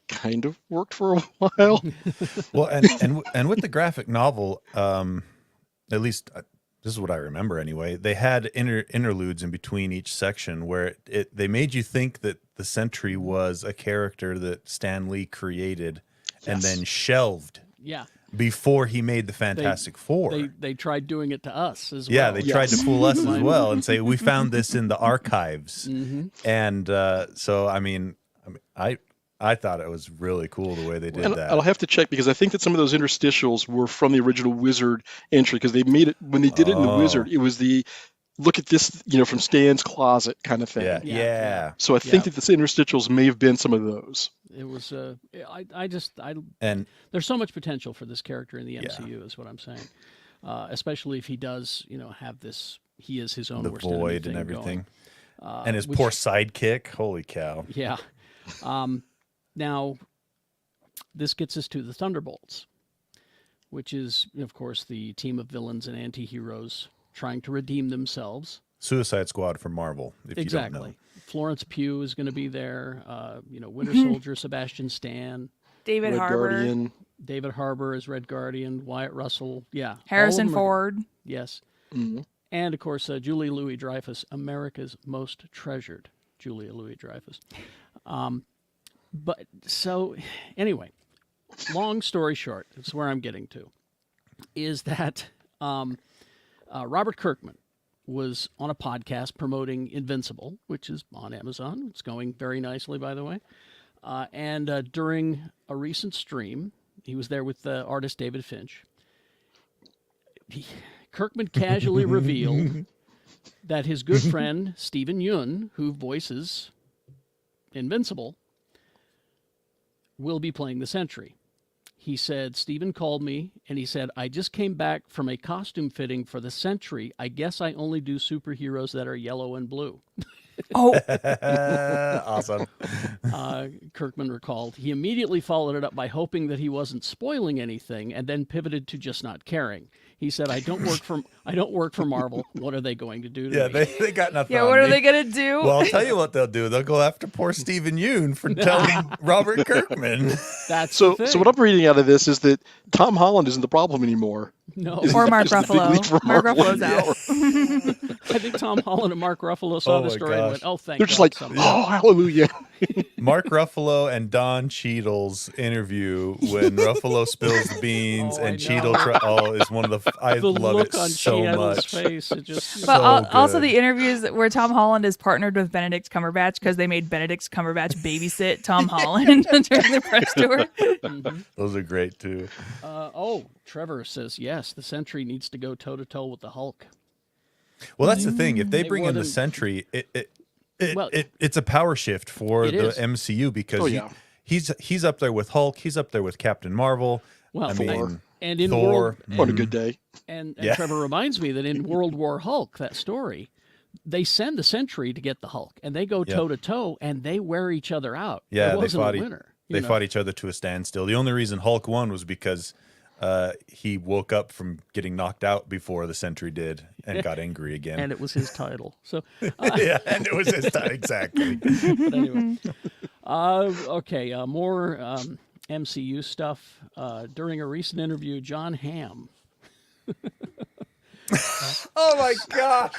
kind of worked for a while. Well, and with the graphic novel, at least this is what I remember anyway. They had interludes in between each section where they made you think that the Sentry was a character that Stan Lee created and then shelved. Yeah. Before he made the Fantastic Four. They tried doing it to us as well. Yeah, they tried to fool us as well and say, we found this in the archives. And so, I thought it was really cool the way they did that. I'll have to check because I think that some of those interstitials were from the original Wizard entry because they made it, when they did it in the Wizard, it was the look at this, from Stan's closet kind of thing. Yeah. So I think that the interstitials may have been some of those. It was, there's so much potential for this character in the MCU is what I'm saying. Especially if he does, have this, he is his own the worst Void enemy and everything. Going. And his poor sidekick. Holy cow. Yeah. Now, this gets us to the Thunderbolts, which is, of course, the team of villains and anti-heroes trying to redeem themselves. Suicide Squad for Marvel, if you don't know. Florence Pugh is going to be there. Winter Soldier, Sebastian Stan. David Red Harbour. Guardian. David Harbour as Red Guardian. Wyatt Russell. Yeah. Harrison Ford. Yes. And, of course, Julia Louis-Dreyfus, America's most treasured Julia Louis-Dreyfus. But so, anyway, long story short, it's where I'm getting to, is that Robert Kirkman was on a podcast promoting Invincible, which is on Amazon. It's going very nicely, by the way. And during a recent stream, he was there with the artist David Finch. Kirkman casually revealed that his good friend, Stephen Yun, who voices Invincible, will be playing the Sentry. He said, Stephen called me and he said, I just came back from a costume fitting for the Sentry. I guess I only do superheroes that are yellow and blue. Oh, Awesome. Kirkman recalled. He immediately followed it up by hoping that he wasn't spoiling anything and then pivoted to just not caring. He said, I don't work for Marvel. What are they going to do to me? They got nothing yeah. on What are me. they gonna do? Well, I'll tell you what they'll do. They'll go after poor Stephen Yeun for telling Robert Kirkman. That's So the thing. so what I'm reading out of this is that Tom Holland isn't the problem anymore. No. Or Mark Is the big leap for Ruffalo. Mark Marvel. Ruffalo's out. I think Tom Holland and Mark Ruffalo saw Oh the my story and gosh. went, oh, thank They're God. just like, somebody- oh, hallelujah. Mark Ruffalo and Don Cheadle's interview when Ruffalo spills the beans Oh, I and Cheadle know. is one of the I The love look it on so Cheadle's much. face, it just But also good. the interviews where Tom Holland is partnered with Benedict Cumberbatch because they made Benedict Cumberbatch babysit Tom Holland during the press tour. Those are great too. Trevor says yes. The Sentry needs to go toe to toe with the Hulk. Well, that's the thing. If they They bring in the wouldn't- Sentry, Well, it's a power shift for it the is. MCU because Oh, yeah. he's up there with Hulk. He's up there with Captain Marvel. Well, I Thor. mean, and in Thor. World, On a good day. and Yeah. Trevor reminds me that in World War Hulk, that story, they send the Sentry to get the Hulk, and they go toe to toe, and they wear each other out. Yeah, there they wasn't fought. a winner. They fought each other to a standstill. The only reason Hulk won was because he woke up from getting knocked out before the Sentry did and got angry again. and it was his title. So, Yeah, and it was his time exactly. but anyway, okay, more MCU stuff. During a recent interview, John Hamm. Oh my gosh,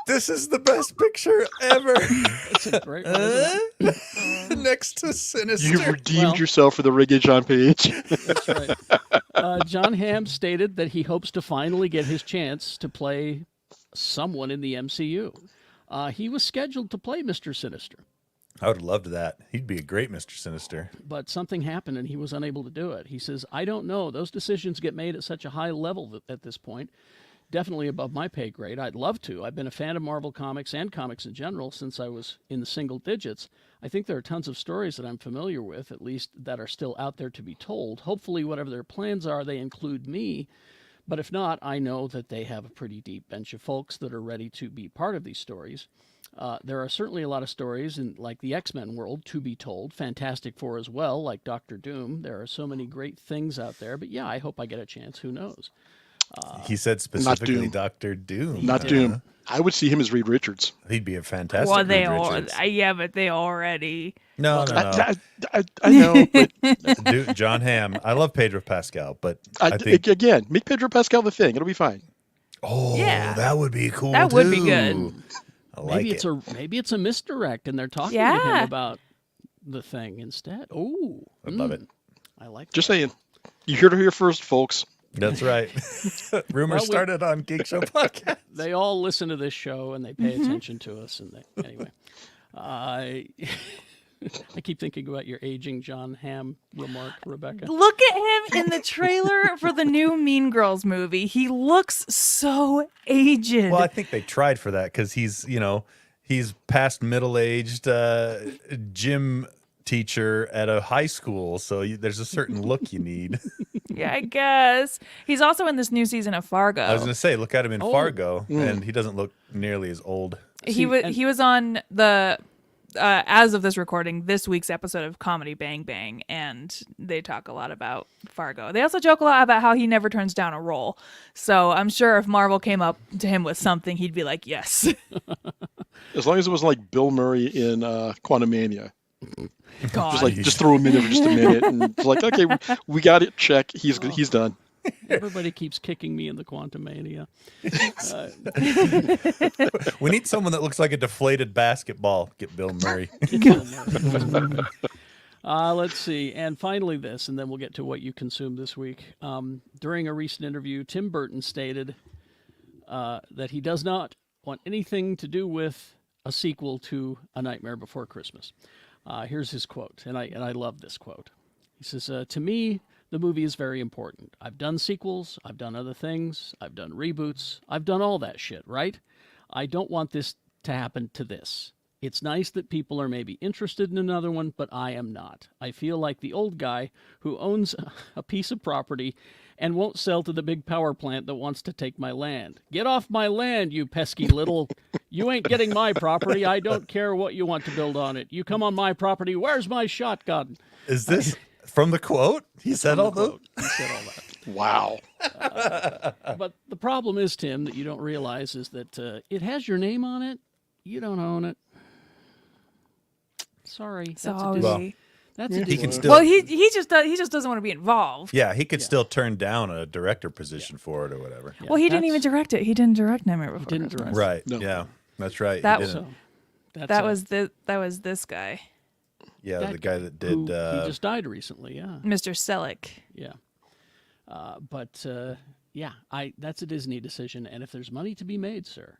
this is the best picture ever. It's a great one, isn't it? Next to Sinister. You've redeemed Well- yourself for the riggage on page. That's right. John Hamm stated that he hopes to finally get his chance to play someone in the MCU. He was scheduled to play Mr. Sinister, I would have loved that. He'd be a great Mr. Sinister. but something happened and he was unable to do it. He says, I don't know. Those decisions get made at such a high level at this point. Definitely above my pay grade. I'd love to. I've been a fan of Marvel Comics and comics in general since I was in the single digits. I think there are tons of stories that I'm familiar with, at least that are still out there to be told. Hopefully, whatever their plans are, they include me. But if not, I know that they have a pretty deep bench of folks that are ready to be part of these stories. There are certainly a lot of stories in like the X-Men world to be told. Fantastic Four as well, like Doctor Doom. There are so many great things out there. But yeah, I hope I get a chance. Who knows? He said specifically Doom. Doctor Doom. Not Doom. I would see him as Reed Richards. He'd be a fantastic. Well, Reed Richards. yeah, but they already. No. I know, but Dude, John Hamm. I love Pedro Pascal, but I, I think again, make Pedro Pascal the Thing. It'll be fine. Yeah. that would be cool. That would be too. good. I like it. Maybe it's a misdirect and they're talking to Yeah. him about the thing instead. Oh, I love it. I like Just that. saying. You heard it here first, folks. That's right. Rumor Well, we- started on Geekshow podcast. They all listen to this show and they pay attention to us. And they, anyway, I keep thinking about your aging John Hamm remark, Rebecca. Look at him in the trailer for the new Mean Girls movie. He looks so aged. Well, I think they tried for that because he's past middle-aged gym teacher at a high school, so there's a certain look you need. Yeah, I guess. He's also in this new season of Fargo. I was gonna say, look at him in Oh. Fargo, and he doesn't look nearly as old. He was on the as of this recording, this week's episode of Comedy Bang Bang, and they talk a lot about Fargo. They also joke a lot about how he never turns down a role. So I'm sure if Marvel came up to him with something, he'd be like, yes. As long as it wasn't like Bill Murray in Quantumania. God. Just throw him in there for just a minute, and it's like, okay, we got it. Check. He's done. Everybody keeps kicking me in the Quantum Mania. We need someone that looks like a deflated basketball. Get Bill Murray. Let's see. And finally this, and then we'll get to what you consumed this week. During a recent interview, Tim Burton stated that he does not want anything to do with a sequel to A Nightmare Before Christmas. Here's his quote, and I love this quote. He says, to me, the movie is very important. I've done sequels, I've done other things, I've done reboots, I've done all that shit, right? I don't want this to happen to this. It's nice that people are maybe interested in another one, but I am not. I feel like the old guy who owns a piece of property and won't sell to the big power plant that wants to take my land. Get off my land, you pesky little... You ain't getting my property. I don't care what you want to build on it. You come on my property. Where's my shotgun? Is this from the quote? He said all those. He said all that. Wow. But the problem is, Tim, that you don't realize is that it has your name on it. You don't own it. Sorry. That's a Sorry. Disney. That's a He Disney. can still. Well, he just doesn't want to be involved. Yeah, he could still turn down a director position for it or whatever. Yeah, Well, he didn't that's- even direct it. He didn't direct Nightmare Before didn't Christmas. direct. Right. No. Yeah, that's right. He That didn't. So that's That was this guy. Yeah, That the guy that did. who he just died recently. Yeah, Mr. Selleck. yeah. But yeah, that's a Disney decision, and if there's money to be made, sir,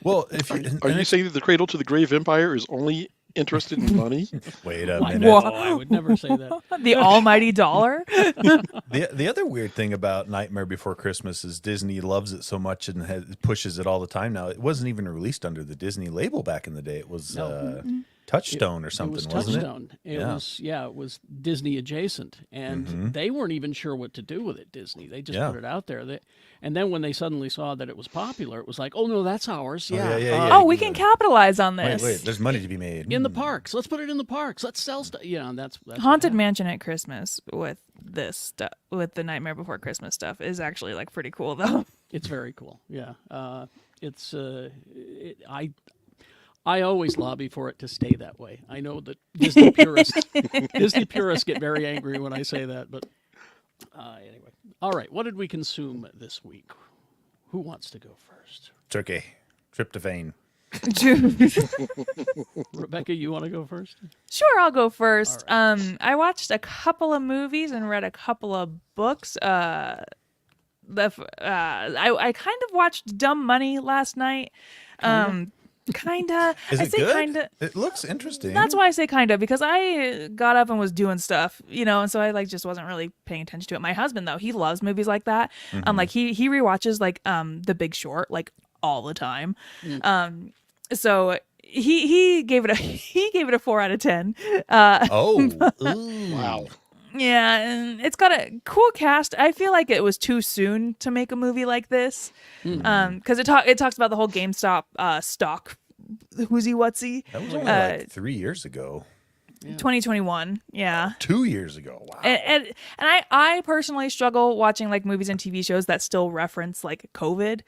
well, if you, Are you saying that the Cradle to the Grave Empire is only interested in money? wait a why minute. no, I would never say that. The almighty dollar. The other weird thing about Nightmare Before Christmas is Disney loves it so much and pushes it all the time now. It wasn't even released under the Disney label back in the day. It was Touchstone or something, it was wasn't Touchstone. Yeah. It was Disney adjacent, and they weren't even sure what to do with it. Disney, they just Yeah. put it out there. And then when they suddenly saw that it was popular, it was like, oh no, that's ours. Yeah, yeah. Oh, we can capitalize on it? this. Wait, there's money to be made. in the parks. Let's put it in the parks. Let's sell stuff. You know, and that's what Haunted happened. Mansion at Christmas with this stuff, with the Nightmare Before Christmas stuff, is actually like pretty cool though. It's very cool. Yeah, I always lobby for it to stay that way. I know that Disney purists get very angry when I say that, but anyway. All right, what did we consume this week? Who wants to go first? Turkey, tryptophan. Rebecca, you want to go first? Sure, I'll go first. I watched a couple of movies and read a couple of books. I kind of watched Dumb Money last night. Kinda. Is I it say good? kinda. It looks interesting. That's why I say kinda, because I got up and was doing stuff, and so I just wasn't really paying attention to it. My husband though, he loves movies like that. Like he rewatches like The Big Short like all the time. So he gave it a 4 out of 10. Oh, Wow. Yeah, and it's got a cool cast. I feel like it was too soon to make a movie like this, because it talks about the whole GameStop stock whoozy whatsy. that was only like 3 years ago. 2021. Yeah, 2 years ago. Wow. and I personally struggle watching like movies and TV shows that still reference like COVID.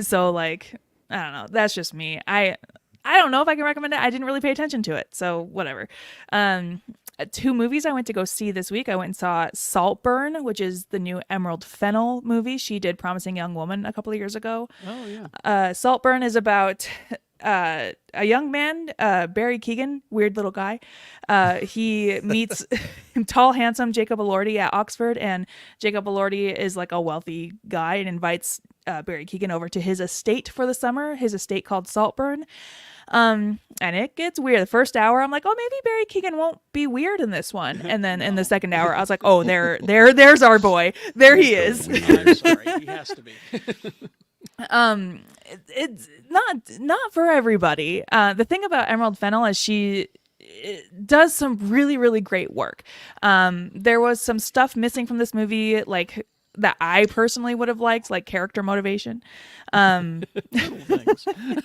So like I don't know. That's just me. I don't know if I can recommend it. I didn't really pay attention to it, so whatever. 2 movies I went to go see this week. I went and saw Saltburn, which is the new Emerald Fennell movie. She did Promising Young Woman a couple of years ago. Oh yeah. Saltburn is about a young man, Barry Keoghan, weird little guy. He meets tall, handsome Jacob Elordi at Oxford, and Jacob Elordi is like a wealthy guy and invites Barry Keoghan over to his estate for the summer, his estate called Saltburn. And it gets weird. The first hour, I'm like, oh, maybe Barry Keoghan won't be weird in this one. And then in the second hour, I was like, oh, there's our boy. There he is. I'm sorry. He has to be. It's not for everybody. The thing about Emerald Fennell is she does some really, really great work. There was some stuff missing from this movie, like that I personally would have liked, like character motivation. Things.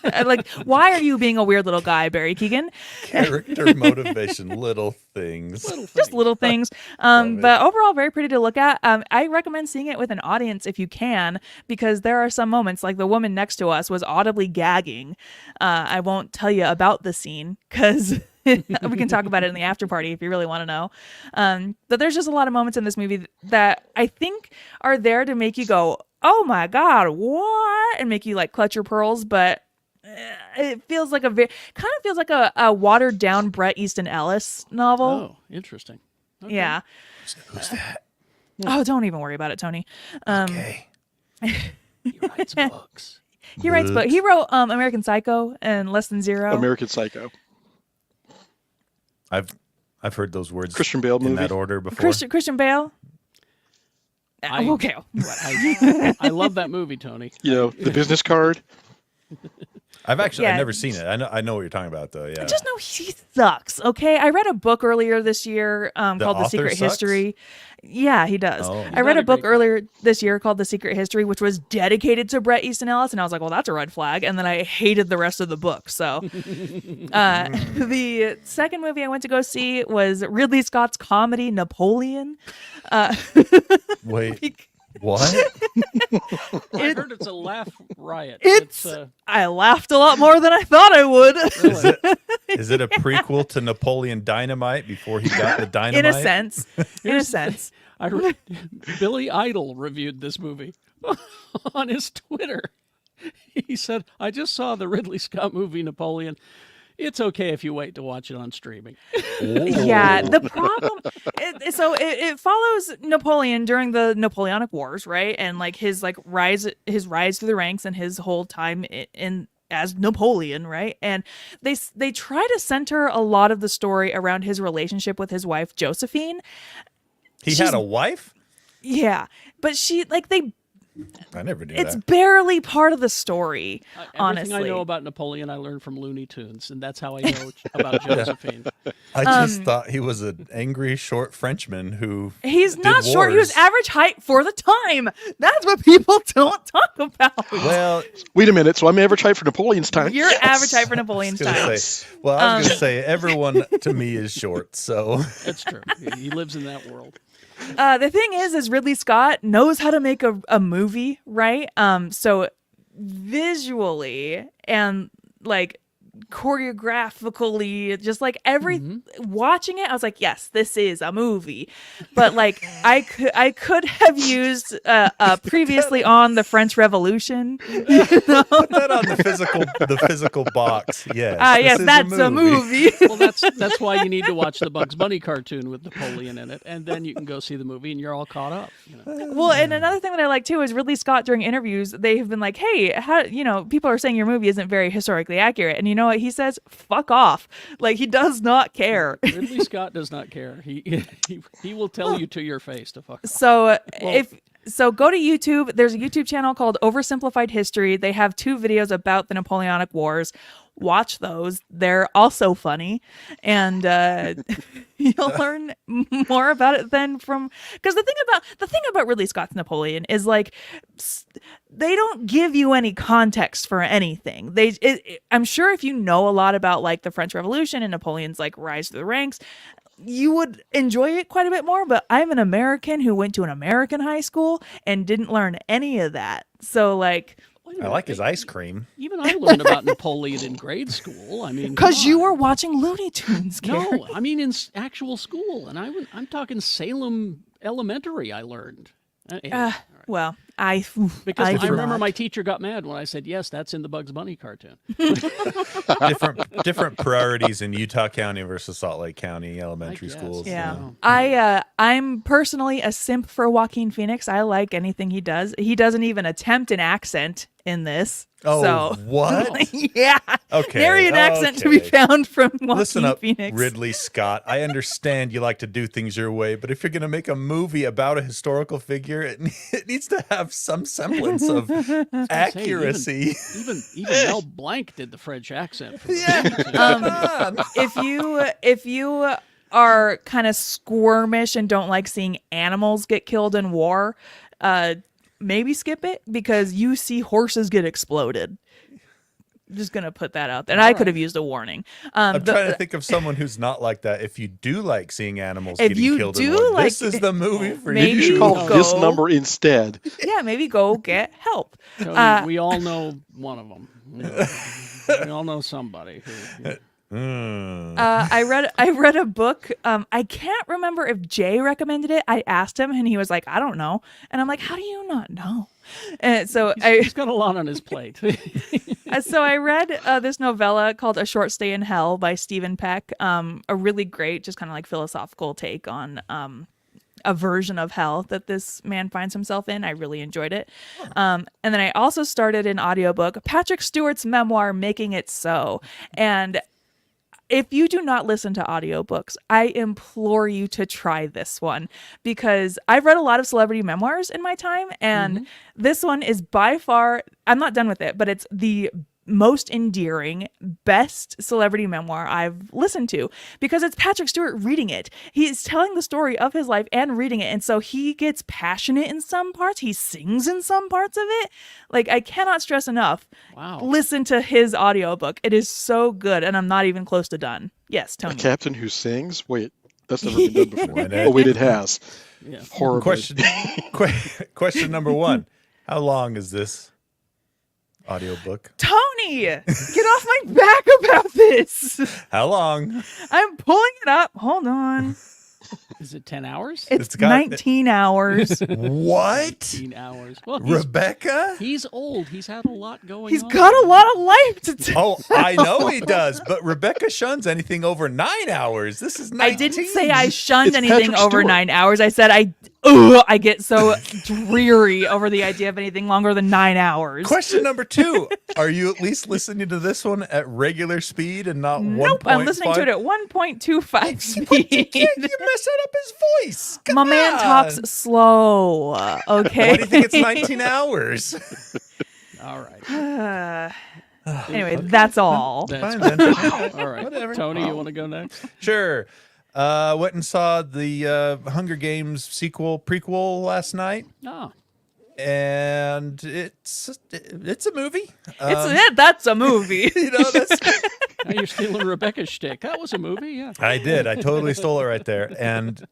Like, why are you being a weird little guy, Barry Keoghan? Character motivation, little things. Just little things. But overall, very pretty to look at. I recommend seeing it with an audience if you can, because there are some moments, like the woman next to us was audibly gagging. I won't tell you about the scene because we can talk about it in the after party if you really want to know. But there's just a lot of moments in this movie that I think are there to make you go, oh my God, what? And make you like clutch your pearls. But it feels like a watered down Bret Easton Ellis novel. Oh, interesting. Okay. Yeah. Who's that? Oh, don't even worry about it, Tony. Okay. He writes books. He writes books. He wrote American Psycho and Less Than Zero. American Psycho. I've heard those words Christian Bale in movie. that order before. Christian Bale. Okay. I love that movie, Tony. The business card. I've Yeah. never seen it. I know what you're talking about though. Yeah. I just know he sucks. Okay, I read a book earlier this year called The author Secret sucks? History. Yeah, he does. Oh. I read not a a book great guy. earlier this year called The Secret History, which was dedicated to Bret Easton Ellis, and I was like, well, that's a red flag. And then I hated the rest of the book. So, the second movie I went to go see was Ridley Scott's comedy Napoleon. Wait. What? I heard it's a laugh riot. I laughed a lot more than I thought I would. Is it a prequel to Napoleon Dynamite before he got the dynamite? In a sense. In a sense. I heard Billy Idol reviewed this movie on his Twitter. He said, I just saw the Ridley Scott movie Napoleon. It's okay if you wait to watch it on streaming. Yeah, the problem. It follows Napoleon during the Napoleonic Wars, right? And like his rise through the ranks and his whole time in as Napoleon, right? And they try to center a lot of the story around his relationship with his wife Josephine. He had a wife? Yeah, but I never knew it's that. barely part of the story, honestly. Everything I know about Napoleon, I learned from Looney Tunes, and that's how I know about Josephine. I just thought he was an angry, short Frenchman who He's did not short. He was wars. average height for the time. That's what people don't talk about. Well, Wait a minute. So I'm average height for Napoleon's time. You're Yes. average height for Napoleon's I was time. gonna say, I was going to say everyone to me is short. So That's true. He lives in that world. The thing is Ridley Scott knows how to make a movie, right? So visually and like choreographically, just like watching it, I was like, yes, this is a movie. But like I could have used previously on the French Revolution. put that on the physical box. Yes. Yes, this is that's a movie. Well, that's why you need to watch the Bugs Bunny cartoon with Napoleon in it, and then you can go see the movie, and you're all caught up. You know? Well, and another thing that I like too is Ridley Scott during interviews, they have been like, hey, how, people are saying your movie isn't very historically accurate. And you know what he says? Fuck off. Like, he does not care. Ridley Scott does not care. He will tell you to your face to fuck off. So go to YouTube. There's a YouTube channel called Oversimplified History. They have 2 videos about the Napoleonic Wars. Watch those. They're also funny. And you'll learn more about it than from, because the thing about Ridley Scott's Napoleon is like they don't give you any context for anything. I'm sure if you know a lot about like the French Revolution and Napoleon's like rise through the ranks, you would enjoy it quite a bit more. But I'm an American who went to an American high school and didn't learn any of that. So like, I like his ice cream. Even I learned about Napoleon in grade school. I mean, because you were watching Looney Tunes, Gary. No, I mean in actual school, and I'm talking Salem Elementary. I learned. Anyway, Well, because I remember not. my teacher got mad when I said, yes, that's in the Bugs Bunny cartoon. different priorities in Utah County versus Salt Lake County elementary guess, schools. Yeah. So. I'm personally a simp for Joaquin Phoenix. I like anything he does. He doesn't even attempt an accent in this. Oh, so. what? Yeah. Okay. Nary an accent to be found from Joaquin Listen up, Phoenix. Ridley Scott. I understand you like to do things your way, but if you're going to make a movie about a historical figure, it needs to have some semblance of accuracy. Even Mel Blanc did the French accent. For If you are kind of squirmish and don't like seeing animals get killed in war, maybe skip it because you see horses get exploded. Just gonna put that out there. And I could have used a warning. I'm trying to think of someone who's not like that. If you do like seeing animals If getting you killed do in war, like this is the movie for maybe you. Call go- this number instead. Yeah, maybe go get help. Tony, we all know one of them. We all know somebody. I read a book. I can't remember if Jay recommended it. I asked him, and he was like, "I don't know." And I'm like, "How do you not know?" And so He's got a lot on his plate. So I read this novella called A Short Stay in Hell by Stephen Peck. A really great, just kind of like philosophical take on a version of hell that this man finds himself in. I really enjoyed it. And then I also started an audiobook, Patrick Stewart's memoir, Making It So. And if you do not listen to audiobooks, I implore you to try this one because I've read a lot of celebrity memoirs in my time, and this one is by far, I'm not done with it, but it's the most endearing, best celebrity memoir I've listened to because it's Patrick Stewart reading it. He's telling the story of his life and reading it. And so he gets passionate in some parts. He sings in some parts of it. Like, I cannot stress enough. Wow. Listen to his audiobook. It is so good. And I'm not even close to done. Yes, Tony. A captain who sings? Wait, that's never been done before. Why not? Oh, wait, it has. Yeah. Horrible. Question number 1. How long is this audiobook? Tony, get off my back about this. How long? I'm pulling it up. Hold on. Is it 10 hours? It's got- 19 hours. What? 19 hours. Well, Rebecca? he's old. He's had a lot going He's on. got a lot of life to do. Oh, I know he does, but Rebecca shuns anything over 9 hours. This is 19. I didn't say I shunned It's anything Patrick over Stewart. 9 hours. I said I get so dreary over the idea of anything longer than 9 hours. Question number 2. Are you at least listening to this one at regular speed and not 1.5? Nope, I'm listening to it at 1.25 speed. You're messing up his voice. Come My man on. talks slow. Okay. Why do you think it's 19 hours? All right. Anyway, that's all. That's Fine then. all right. Whatever. Tony, you want to go next? Sure. Went and saw the Hunger Games prequel last night, Oh, and it's a movie. That's a movie. You know, that's now you're stealing Rebecca's shtick. That was a movie, yeah. I did. I totally stole it right there. And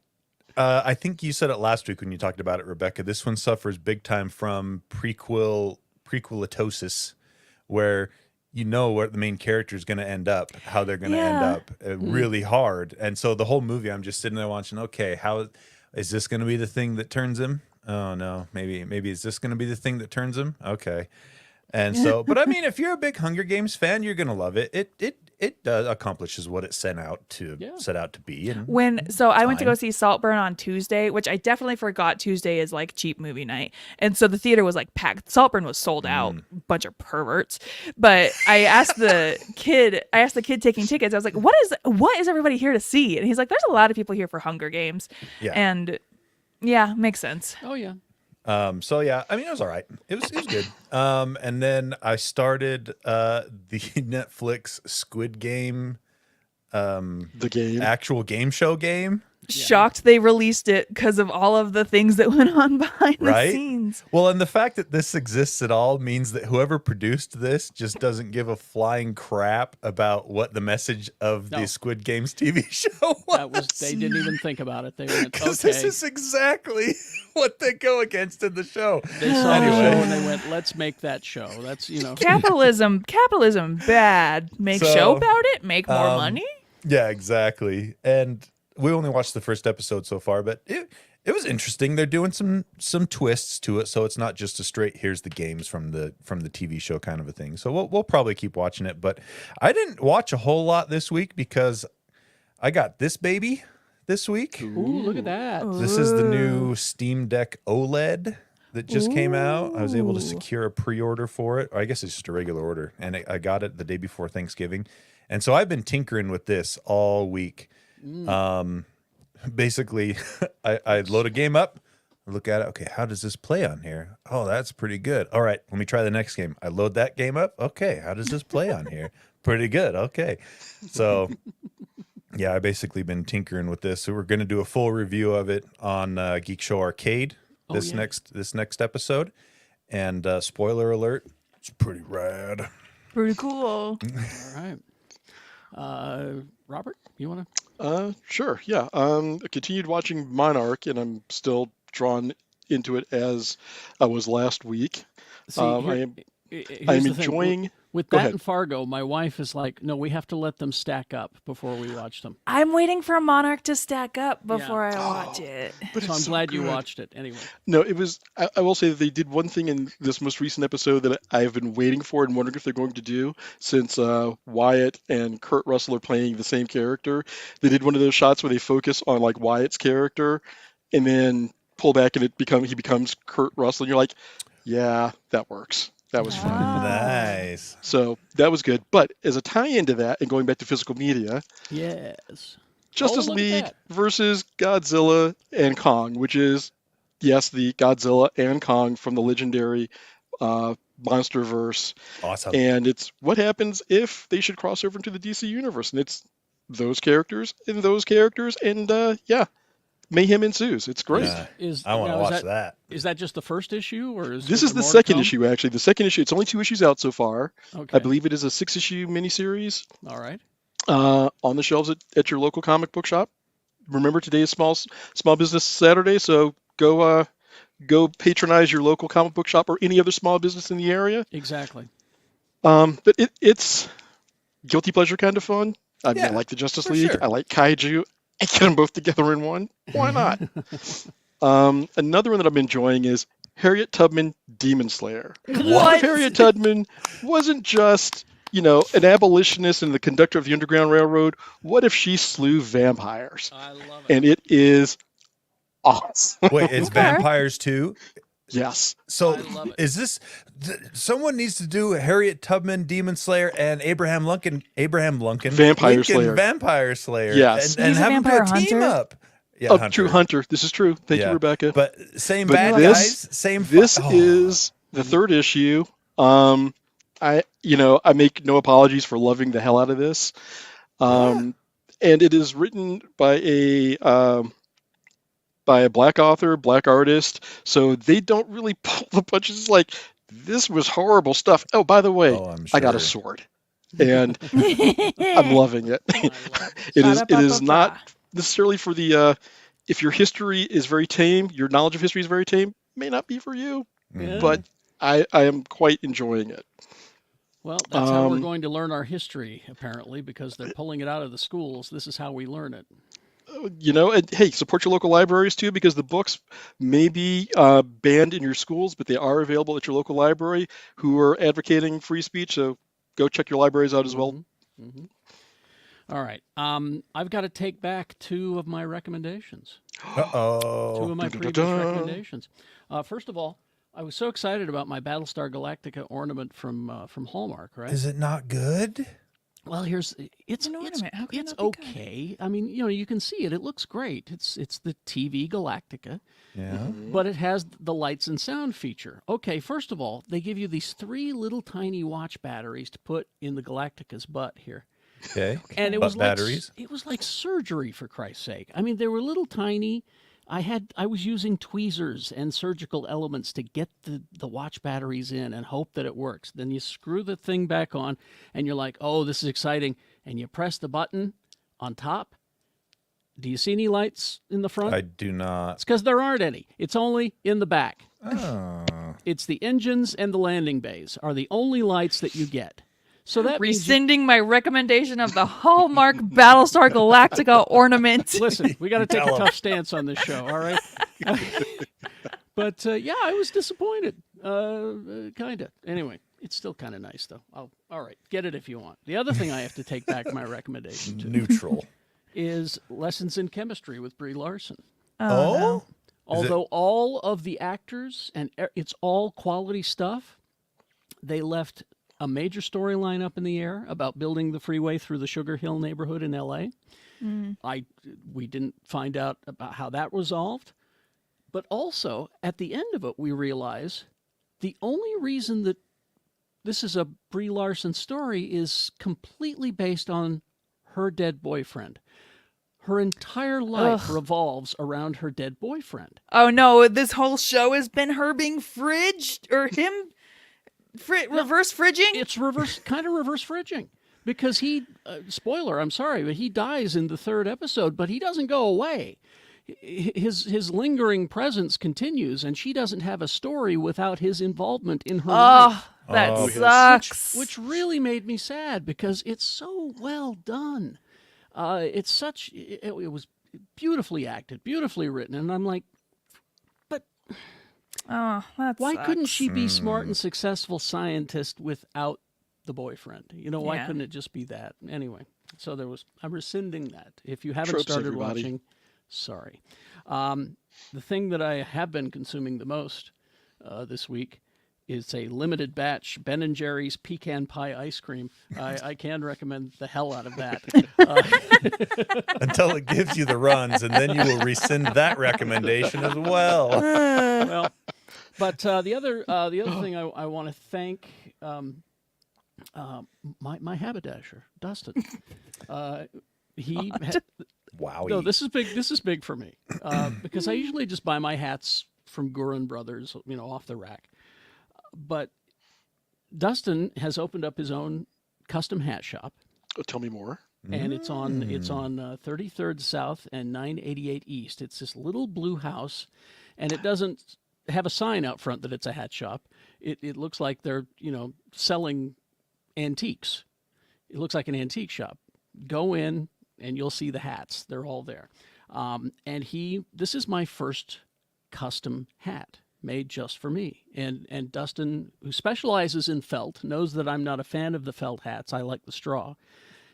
I think you said it last week when you talked about it, Rebecca. This one suffers big time from prequelitosis, where you know where the main character is going to end up, how they're going to end up, really hard. And so the whole movie, I'm just sitting there watching. Okay, how is this going to be the thing that turns him? Oh no, maybe is this going to be the thing that turns him? Okay. And so, but I mean, if you're a big Hunger Games fan, you're gonna love it. It accomplishes what it set out to be. And I went to go see Saltburn on Tuesday, which I definitely forgot Tuesday is like cheap movie night, and so the theater was like packed. Saltburn was sold out, bunch of perverts. But I asked the kid taking tickets. I was like, "What is everybody here to see?" And he's like, "There's a lot of people here for Hunger Games." Yeah. And yeah, makes sense. Oh, yeah. So yeah, I mean, it was all right. It was good. And then I started the Netflix Squid Game, The game. actual game show game. Shocked they released it because of all of the things that went on behind Right? the scenes. Well, and the fact that this exists at all means that whoever produced this just doesn't give a flying crap about what the message of No. the Squid Games TV show was. That was, they didn't even think about it. They went, Because okay. this is exactly what they go against in the show. They saw the Anyway. show and they went, let's make that show. That's, Capitalism bad. Make So, show about it, make more money. Yeah, exactly. And we only watched the first episode so far, but it was interesting. They're doing some twists to it, so it's not just a straight here's the games from the TV show kind of a thing. So we'll probably keep watching it, but I didn't watch a whole lot this week because I got this baby this week. Ooh, look at that. This is the new Steam Deck OLED that just came out. I was able to secure a pre-order for it. Or I guess it's just a regular order, and I got it the day before Thanksgiving. And so I've been tinkering with this all week. Basically, I load a game up, I look at it. Okay, how does this play on here? Oh, that's pretty good. All right, let me try the next game. I load that game up. Okay, how does this play on here? Pretty good. Okay, so yeah, I basically been tinkering with this. So we're going to do a full review of it on Geekshow Arcade this next episode. And spoiler alert, it's pretty rad. Pretty cool. All right. Robert, you want to? Sure. Yeah. I continued watching Monarch, and I'm still drawn into it as I was last week. I'm enjoying. With Go that ahead. and Fargo, my wife is like, no, we have to let them stack up before we watch them. I'm waiting for Monarch to stack up before I watch it. But So it's I'm so glad you good. watched it anyway. No, it was. I will say that they did one thing in this most recent episode that I've been waiting for and wondering if they're going to do since Wyatt and Kurt Russell are playing the same character. They did one of those shots where they focus on like Wyatt's character and then pull back and he becomes Kurt Russell. And you're like, yeah, that works. That was fun. Nice. So that was good. But as a tie-in to that and going back to physical media, Yes. Justice look at League that. versus Godzilla and Kong, which is, yes, the Godzilla and Kong from the legendary MonsterVerse. Awesome. And it's what happens if they should cross over into the DC universe. And it's those characters and yeah, mayhem ensues. It's great. Yeah. I want to watch that. Is that just the first issue, or is This there is the more to second come? issue, actually. The second issue, it's only 2 issues out so far. Okay. I believe it is a 6-issue miniseries All right. on the shelves at your local comic book shop. Remember, today is Small Business Saturday, so go patronize your local comic book shop or any other small business in the area. Exactly. But it's guilty pleasure kind of fun. I mean, Yeah, I like the Justice for League. sure. I like Kaiju. and get them both together in one. Why not? Another one that I'm enjoying is Harriet Tubman Demon Slayer. What if Harriet Tubman wasn't just, an abolitionist and the conductor of the Underground Railroad? What if she slew vampires? I love it. And it is awesome. Wait, it's vampires too? Yes. So I love it. is this someone needs to do Harriet Tubman Demon Slayer and Abraham Lincoln Vampire Slayer. Vampire Slayer. Yes. And He's a have them do a vampire team hunter? up. Yeah, True Hunter. This is true. Thank you, Rebecca. But same But bad this- guys, same. This is the third issue. I make no apologies for loving the hell out of this. And it is written by a black author, black artist. So they don't really pull the punches. Like, this was horrible stuff. Oh, by the way, I'm I got a sure. sword, and I'm loving it. It is not necessarily for the. If your history is very tame, your knowledge of history is very tame, may not be for you. Yeah. But I am quite enjoying it. Well, that's how we're going to learn our history, apparently, because they're pulling it out of the schools. This is how we learn it. And hey, support your local libraries too, because the books may be banned in your schools, but they are available at your local library who are advocating free speech. So go check your libraries out as well. Mm-hmm. All right. I've got to take back two of my recommendations. Uh-oh. Two of my previous recommendations. First of all, I was so excited about my Battlestar Galactica ornament from Hallmark, right? Is it not good? Well, it's ornament. How can it's that be good? okay. I mean, you can see it. It looks great. It's the TV Galactica, Yeah. but it has the lights and sound feature. Okay, first of all, they give you these 3 little tiny watch batteries to put in the Galactica's butt here. Okay. And it Butt was like batteries. it was like surgery, for Christ's sake. I mean, they were little tiny. I was using tweezers and surgical elements to get the watch batteries in and hope that it works. Then you screw the thing back on and you're like, oh, this is exciting. And you press the button on top. Do you see any lights in the front? I do not. It's because there aren't any. It's only in the back. Oh. It's the engines and the landing bays are the only lights that you get. So that means Rescinding my recommendation of the Hallmark Battlestar Galactica ornament. listen, we got to take a Tell 'em. tough stance on this show, all right? But yeah, I was disappointed, kind of. Anyway, it's still kind of nice, though. All right, get it if you want. The other thing I have to take back my recommendation to Neutral. is Lessons in Chemistry with Brie Larson. Oh? no. Although all of the actors, and it's all quality stuff, they left a major storyline up in the air about building the freeway through the Sugar Hill neighborhood in L.A. We didn't find out about how that resolved. But also, at the end of it, we realize the only reason that this is a Brie Larson story is completely based on her dead boyfriend. Her entire life revolves around her dead boyfriend. Oh no, this whole show has been her being fridged or him reverse fridging? It's kind of reverse fridging. Because he, spoiler, I'm sorry, but he dies in the 3rd episode, but he doesn't go away. His lingering presence continues, and she doesn't have a story without his involvement in her life. Oh, that Oh, sucks. Which really made me sad because it's so well done. It was beautifully acted, beautifully written, and I'm like, but Oh, that why sucks. couldn't she be smart and successful scientist without the boyfriend? Why Yeah. couldn't it just be that? Anyway, so I'm rescinding that. If you haven't Tropes, started everybody. watching, sorry. The thing that I have been consuming the most this week is a limited batch Ben & Jerry's pecan pie ice cream. I can recommend the hell out of that. Until it gives you the runs, and then you will rescind that recommendation as well. Well, but the other thing I want to thank my haberdasher, Dustin. Wow. No, this is big. This is big for me because I usually just buy my hats from Gurin Brothers, off the rack. But Dustin has opened up his own custom hat shop, Oh, tell me more. and it's on 33rd South and 988 East. It's this little blue house, and it doesn't have a sign out front that it's a hat shop. It looks like they're selling antiques. It looks like an antique shop. Go in, and you'll see the hats. They're all there. And this is my first custom hat made just for me. And Dustin, who specializes in felt, knows that I'm not a fan of the felt hats. I like the straw.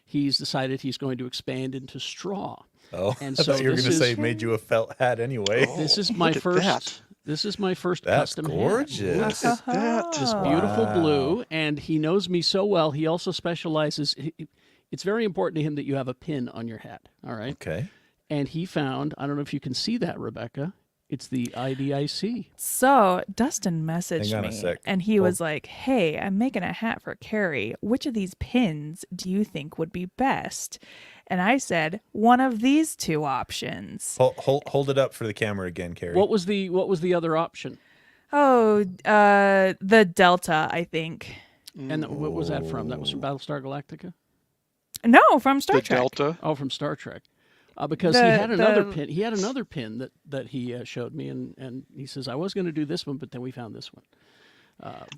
He's decided he's going to expand into straw. Oh, And I so thought you were this going to is- say made you a felt hat anyway. This is my look at first. that. This is my first That's custom gorgeous. hat. Look at that. This beautiful Wow. blue, and he knows me so well. He also specializes. It's very important to him that you have a pin on your hat. All right. Okay. And he found. I don't know if you can see that, Rebecca. It's the IDIC. So Dustin messaged Hang on a me, sec. and he was like, "Hey, I'm making a hat for Carrie. Which of these pins do you think would be best?" And I said, "One of these two options." Hold it up for the camera again, Carrie. What was the other option? Oh, the Delta, I think. And what was that from? That was from Battlestar Galactica. No, from Star The Trek. Delta. Oh, from Star Trek. Because he The- had another the- pin. He had another pin that he showed me, and he says I was going to do this one, but then we found this one.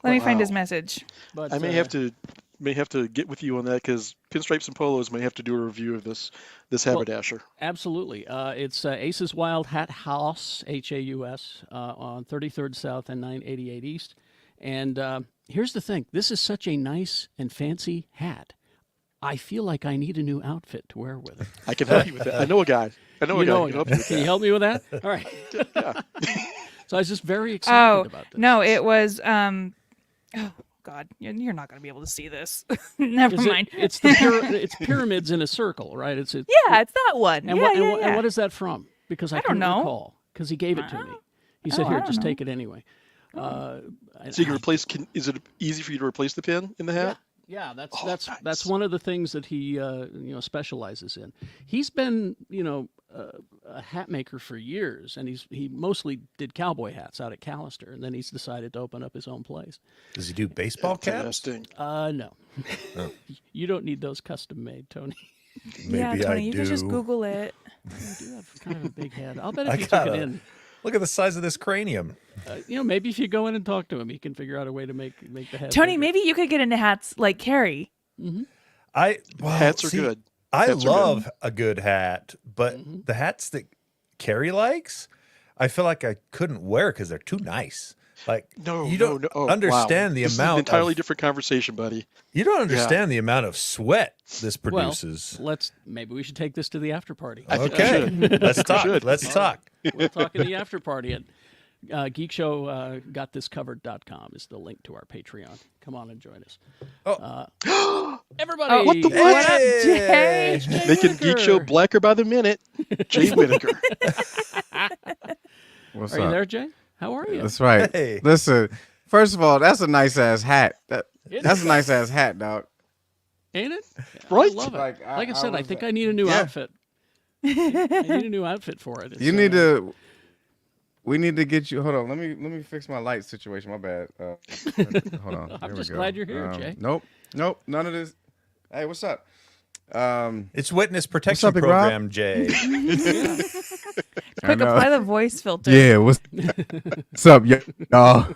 Let me find Wow. his message. But I may have to get with you on that because Pinstripes and Polos may have to do a review of this haberdasher. Absolutely. It's Ace's Wild Hat House, Haus, on 33rd South and 988 East. And here's the thing. This is such a nice and fancy hat. I feel like I need a new outfit to wear with it. I can help you with that. I know a guy. I know a guy who can help you with Can you that. help me with that? All right. So I was just very Oh, excited about this. no, it was oh God, you're not going to be able to see this. Never Is it- mind. it's it's pyramids in a circle, right? It's yeah, it's that one. And yeah, what yeah, yeah. and what is that from? Because I don't couldn't know. recall. Because he gave it to me. He said, I "Here, don't just know. take it anyway." So you can replace. Is it easy for you to replace the pin in the hat? Yeah, that's Oh, that's nice. that's one of the things that he specializes in. He's been a hat maker for years, and he mostly did cowboy hats out at Callister, and then he's decided to open up his own place. Does he do baseball caps? Interesting. No, Oh. you don't need those custom made, Tony. Maybe yeah, Tony, I you do. can just Google it. You do have kind of a big head. I'll bet I if you took it gotta- in, Look at the size of this cranium. maybe if you go in and talk to him, he can figure out a way to make the head. Tony, bigger. maybe you could get into hats like Carrie. Hats are good. I Hats are love a good hat, but the hats that Carrie likes, I feel like I couldn't wear because they're too nice. Like No, you no, don't no. Oh, understand wow. the This amount is an entirely of, different conversation, buddy. you don't understand the amount of sweat this produces. Well, maybe we should take this to the after party. I think we Okay, should. let's talk. should. Let's talk. We'll talk in the after party at geekshow.gotthiscovered.com is the link to our Patreon. Come on and join us. Everybody, Oh, what the fuck? What up, Jay? Jay Making Geek Show Whittaker. blacker by the minute. Jay Whittaker. What's Are you up? there, Jay? How are you? That's right. Hey. Listen, first of all, that's a nice ass hat. Isn't That's it? a nice ass hat, dog. Ain't it? Right? I love it. Like, Like I I said, I was think like- I need a new Yeah. outfit. I need a new outfit for it. You need to. We need to get you. Hold on. Let me fix my light situation. My bad. Hold on. I'm Here we just go. glad you're here, Jay. Nope. None of this. Hey, what's up? It's Witness Protection up, Big Rob? Program, Jay. Quick, know. apply the voice filter. Yeah. What's up, y'all?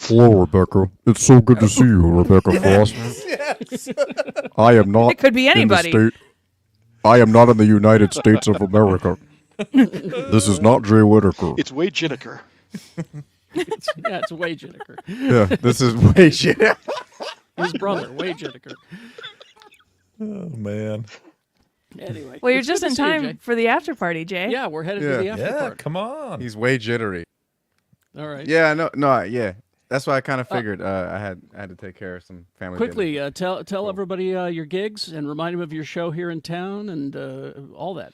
Hello, Rebecca. It's so good to see you, Rebecca Frost. Yes. I am not It could be anybody. in the state. I am not in the United States of America. This is not Jay Whittaker. It's Wade Jinniker. It's Wade Jinniker. Yeah. This is way shit. His brother, Wade Jinniker. Oh man. Anyway. Well, you're it's just good in to see you, time Jay. for the after party, Jay. Yeah, we're headed to Yeah. the after Yeah, party. come on. He's way jittery. All right. Yeah. No. Yeah. That's why I kind of figured I had to take care of some family. Quickly, business. tell everybody your gigs and remind them of your show here in town and all that.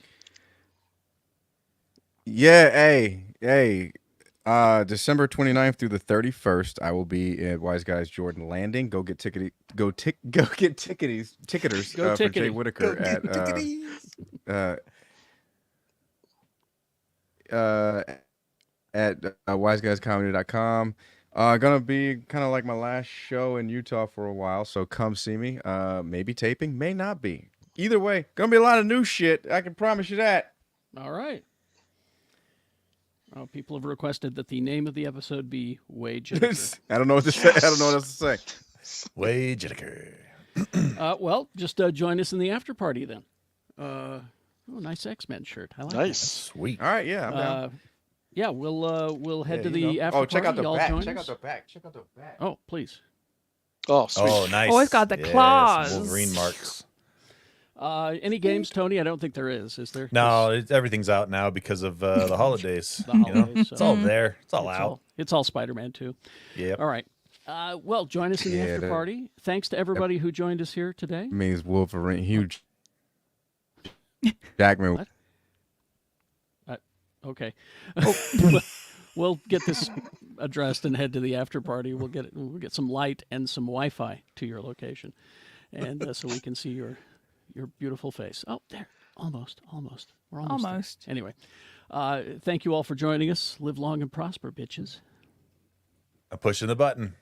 Yeah, hey. December 29th through the 31st, I will be at Wise Guys Jordan Landing. Go get ticketers Go for Jay tickety. Whittaker at wiseguyscomedy.com. Gonna be kind of like my last show in Utah for a while, so come see me. Maybe taping, may not be. Either way, gonna be a lot of new shit. I can promise you that. All right. Oh, people have requested that the name of the episode be Wade Jinniker. I don't know what to say. I don't know what else to say. Wade Jinniker. Well, just join us in the after party then. Oh, nice X-Men shirt. I like Nice. Sweet. All right, yeah, I'm that. down. Yeah, we'll head to Yeah, the you know. after Oh, party. check out the Y'all back. join Check us? out the back. Check out the back. Oh, please. Oh, sweet. Oh, nice. Oh, it's got the Yes, claws. Wolverine marks. Any games, Tony? I don't think there is. Is there? No, everything's out now because of the holidays. The holidays, It's all Mm-hmm. there. It's all out. It's all Spider-Man too. Yep. All right. Well, join us in the Yeah, after that- party. Thanks to everybody who joined us here today. Means Wolverine, huge. Jackman. What? Okay. We'll get this addressed and head to the after party. We'll get some light and some Wi-Fi to your location, and so we can see your beautiful face. Oh, there, almost. We're almost. there. Almost. Anyway, thank you all for joining us. Live long and prosper, bitches. I'm pushing the button.